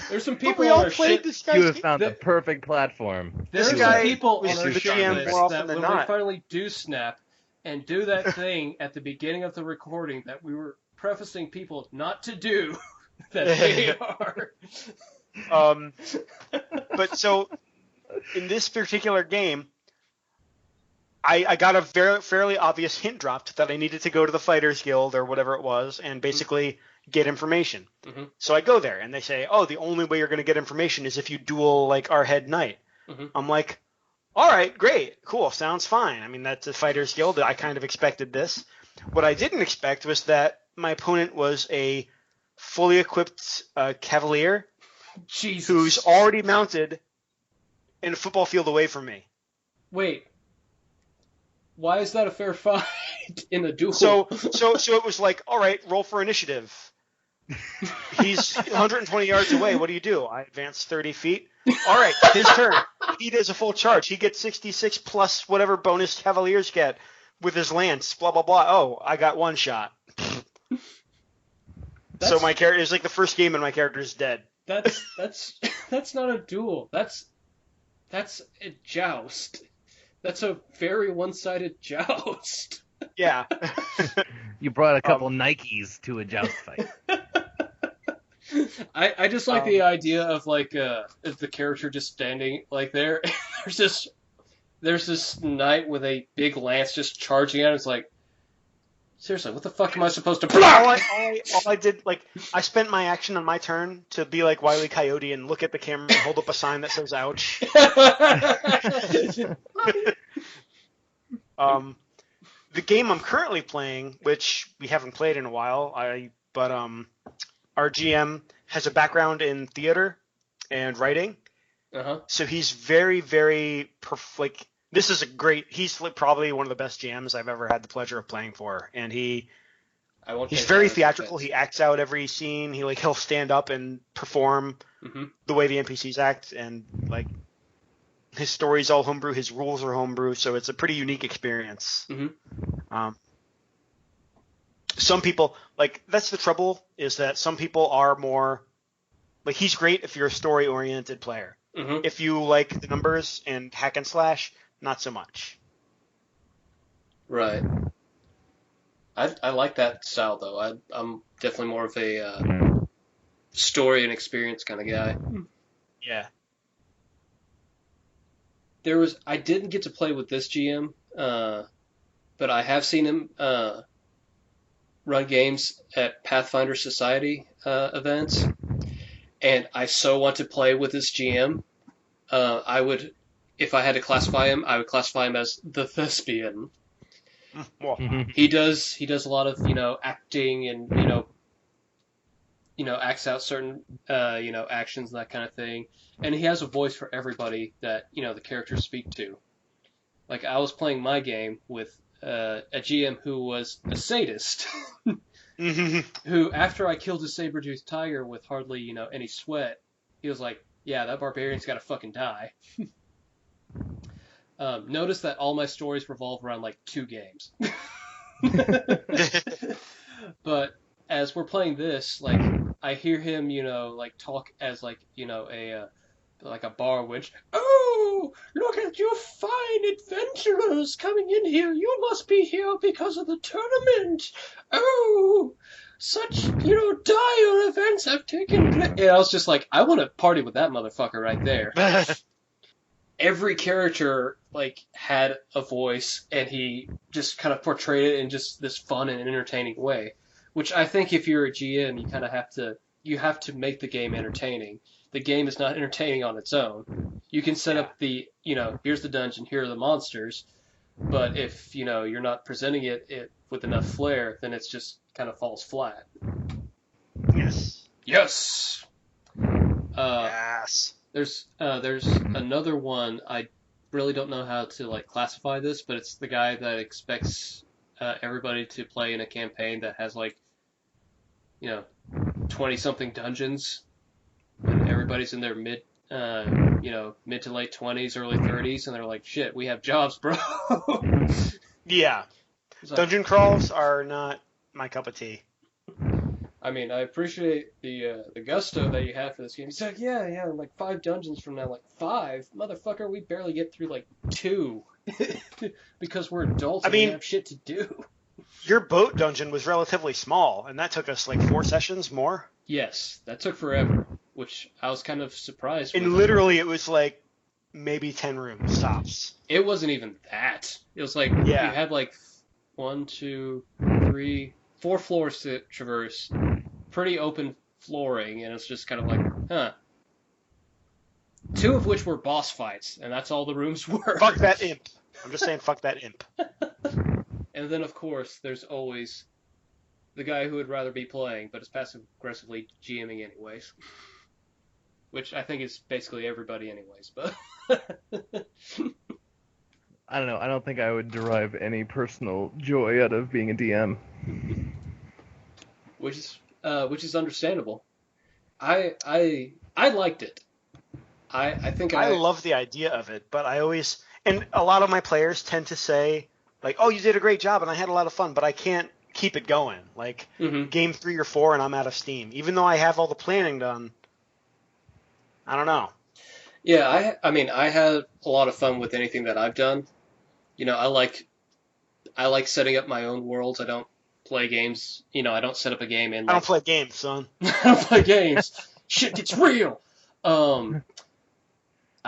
There's some people we on all our played shit. this guy. You have found the perfect platform. There's some guy people was on our the shit GM list more often that than when we not. finally do snap and do that thing at the beginning of the recording that we were prefacing people not to do, that they are. But so in this particular game, I got a fairly obvious hint dropped that I needed to go to the Fighters Guild or whatever it was and basically get information. Mm-hmm. So I go there and they say, oh, the only way you're going to get information is if you duel like our head knight. Mm-hmm. I'm like, all right, great, cool, sounds fine. I mean, that's a Fighters Guild. I kind of expected this. What I didn't expect was that my opponent was a fully equipped cavalier Jesus. who's already mounted in a football field away from me. Wait. Why is that a fair fight in a duel? So it was like, all right, roll for initiative. He's 120 yards away. What do? I advance 30 feet. All right, his turn. He does a full charge. He gets 66 plus whatever bonus Cavaliers get with his lance. Blah blah blah. Oh, I got one shot. So my character is like the first game, and my character is dead. That's not a duel. That's a joust. That's a very one-sided joust. Yeah. You brought a couple Nikes to a joust fight. I just like the idea of like the character just standing like there. There's this knight with a big lance just charging at him. It's like, seriously, what the fuck am I supposed to block? All I did, like, I spent my action on my turn to be like Wile E. Coyote and look at the camera and hold up a sign that says "ouch." The game I'm currently playing, which we haven't played in a while, but our GM has a background in theater and writing, so he's very, very like. This is he's probably one of the best GMs I've ever had the pleasure of playing for, and he's very theatrical. He acts out every scene. He'll stand up and perform the way the NPCs act, and like his story's all homebrew, his rules are homebrew, so it's a pretty unique experience. Some people, like, that's the trouble, is that some people are more like, he's great if you're a story oriented player. If you like the numbers and hack and slash, not so much. Right. I like that style though. I'm definitely more of a story and experience kind of guy. Yeah. I didn't get to play with this GM, but I have seen him run games at Pathfinder Society events, and I so want to play with this GM. I would, if I had to classify him, I would classify him as the thespian. He does a lot of acting and acts out certain actions and that kind of thing, and he has a voice for everybody that the characters speak to. Like, I was playing my game with a GM who was a sadist, who, after I killed a saber-toothed tiger with hardly any sweat, he was like, "Yeah, that barbarian's got to fucking die." Notice that all my stories revolve around like 2 games. But as we're playing this, like I hear him, like talk as like like a bar witch. Oh, look at you fine adventurers coming in here. You must be here because of the tournament. Oh, such, dire events have taken place. And I was just like, I want to party with that motherfucker right there. Every character, like, had a voice, and he just kind of portrayed it in just this fun and entertaining way. Which I think if you're a GM, you have to make the game entertaining. The game is not entertaining on its own. You can set up here's the dungeon, here are the monsters, but if, you're not presenting it with enough flair, then it's just kind of falls flat. Yes. Yes! Yes. There's another one, I really don't know how to, like, classify this, but it's the guy that expects everybody to play in a campaign that has, like, 20-something dungeons, and everybody's in their mid to late 20s, early 30s, and they're like, shit, we have jobs, bro. Yeah. Like, dungeon crawls are not my cup of tea. I mean, I appreciate the gusto that you have for this game. He's like, yeah, like 5 dungeons from now. Like, 5? Motherfucker, we barely get through, like, 2. Because we're adults and we have shit to do. Your boat dungeon was relatively small, and that took us, like, 4 sessions more. Yes, that took forever, which I was kind of surprised with. And literally, it was, like, maybe 10 rooms, tops. It wasn't even that. It was like, you had, like, 1, 2, 3, 4 floors to traverse, pretty open flooring, and it's just kind of like, huh. 2 of which were boss fights, and that's all the rooms were. Fuck that imp. I'm just saying, fuck that imp. And then, of course, there's always the guy who would rather be playing, but is passive-aggressively GMing anyways. Which I think is basically everybody anyways, but... I don't know. I don't think I would derive any personal joy out of being a DM. Which is understandable. I liked it. I think I love the idea of it, but I always, and a lot of my players tend to say, like, oh, you did a great job and I had a lot of fun, but I can't keep it going. Like, game 3 or 4 and I'm out of steam. Even though I have all the planning done, I don't know. Yeah, I mean, I had a lot of fun with anything that I've done. I like setting up my own worlds. I don't play games. I don't set up a game in. I don't play games, son. I don't play games. Shit gets real. I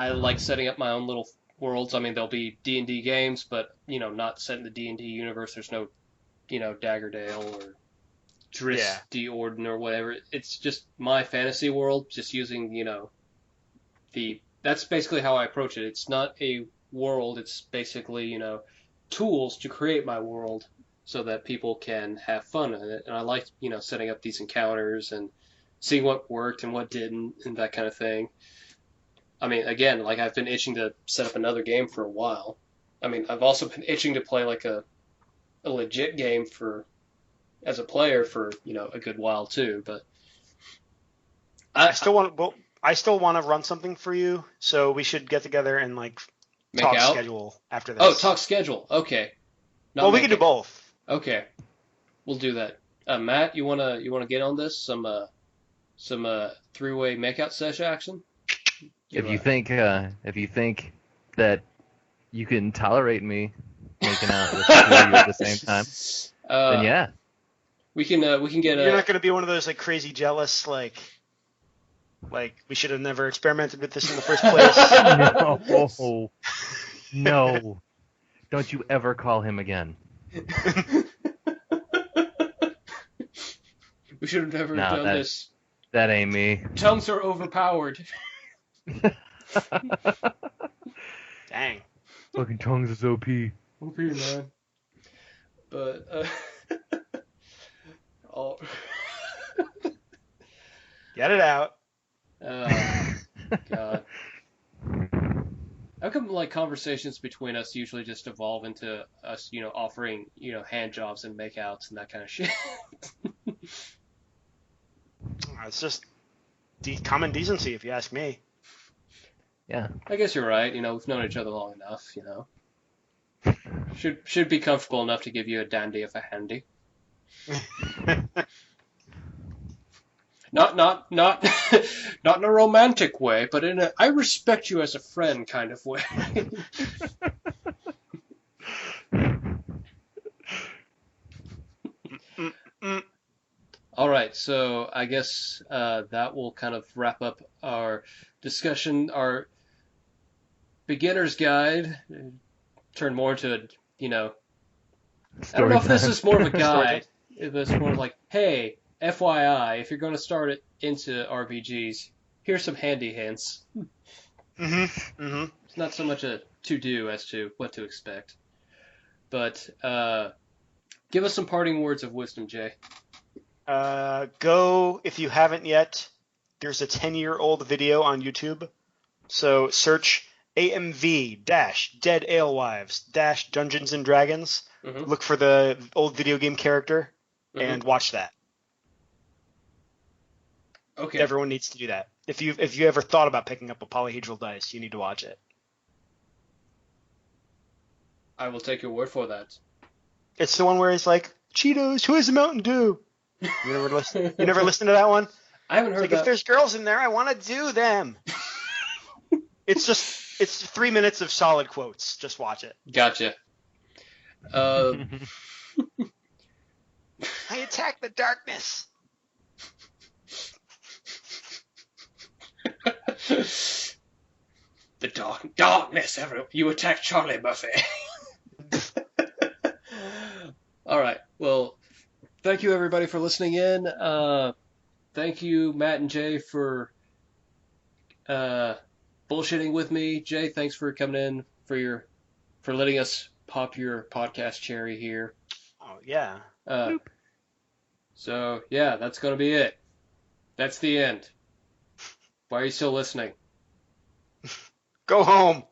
like setting up my own little worlds. I mean, there'll be D&D games, but not set in the D&D universe. There's no, Daggerdale or Driss Orden or whatever. It's just my fantasy world, just using that's basically how I approach it. It's not a world. It's basically tools to create my world so that people can have fun in it. And I like setting up these encounters and seeing what worked and what didn't and that kind of thing. I mean, again, like I've been itching to set up another game for a while. I mean, I've also been itching to play like a legit game as a player for a good while too. But I still want to run something for you, so we should get together and like talk schedule after this. Oh, talk schedule. Okay. We can do both. Okay, we'll do that. Matt, you wanna get on this? Some 3-way makeout sesh action. If you think that you can tolerate me making out with you at the same time, then yeah. We can get. You're not gonna be one of those like crazy jealous like we should have never experimented with this in the first place. No. Don't you ever call him again. We should have never done this. That ain't me. Tongues are overpowered. Dang. Fucking tongues is OP. OP, man. But, Get it out. God. How come like conversations between us usually just evolve into us, offering, hand jobs and makeouts and that kind of shit? It's just common decency, if you ask me. Yeah. I guess you're right. We've known each other long enough. Should be comfortable enough to give you a dandy of a handy. Not not in a romantic way, but in a I respect you as a friend kind of way. All right, so I guess that will kind of wrap up our discussion, our beginner's guide. Turn more into a, I don't know if this is more of a guide. It's more like, hey, FYI, if you're going to start it into RPGs, here's some handy hints. It's not so much a to-do as to what to expect. But give us some parting words of wisdom, Jay. Go, if you haven't yet, there's a 10-year-old video on YouTube. So search AMV-Dead Alewives-Dungeons and Dragons. Mm-hmm. Look for the old video game character and watch that. Okay. Everyone needs to do that. If you ever thought about picking up a polyhedral dice, you need to watch it. I will take your word for that. It's the one where it's like, Cheetos, who has a Mountain Dew? You never listen to that one? I haven't heard it's like, that. If there's girls in there, I want to do them. It's 3 minutes of solid quotes. Just watch it. Gotcha. I attack the darkness. The darkness, everyone. You attack Charlie Buffy. All right. Well, thank you everybody for listening in. Thank you, Matt and Jay, for bullshitting with me. Jay, thanks for coming in for letting us pop your podcast cherry here. Oh yeah. So yeah, that's gonna be it. That's the end. Why are you still listening? Go home.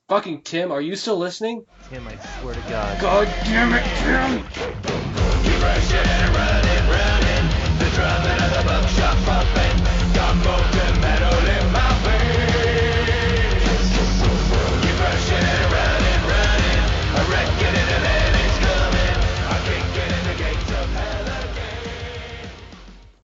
Fucking Tim, are you still listening? Tim, I swear to God. God damn it, Tim! Keep rushing, running, the drum and the buckshot pumping. Got more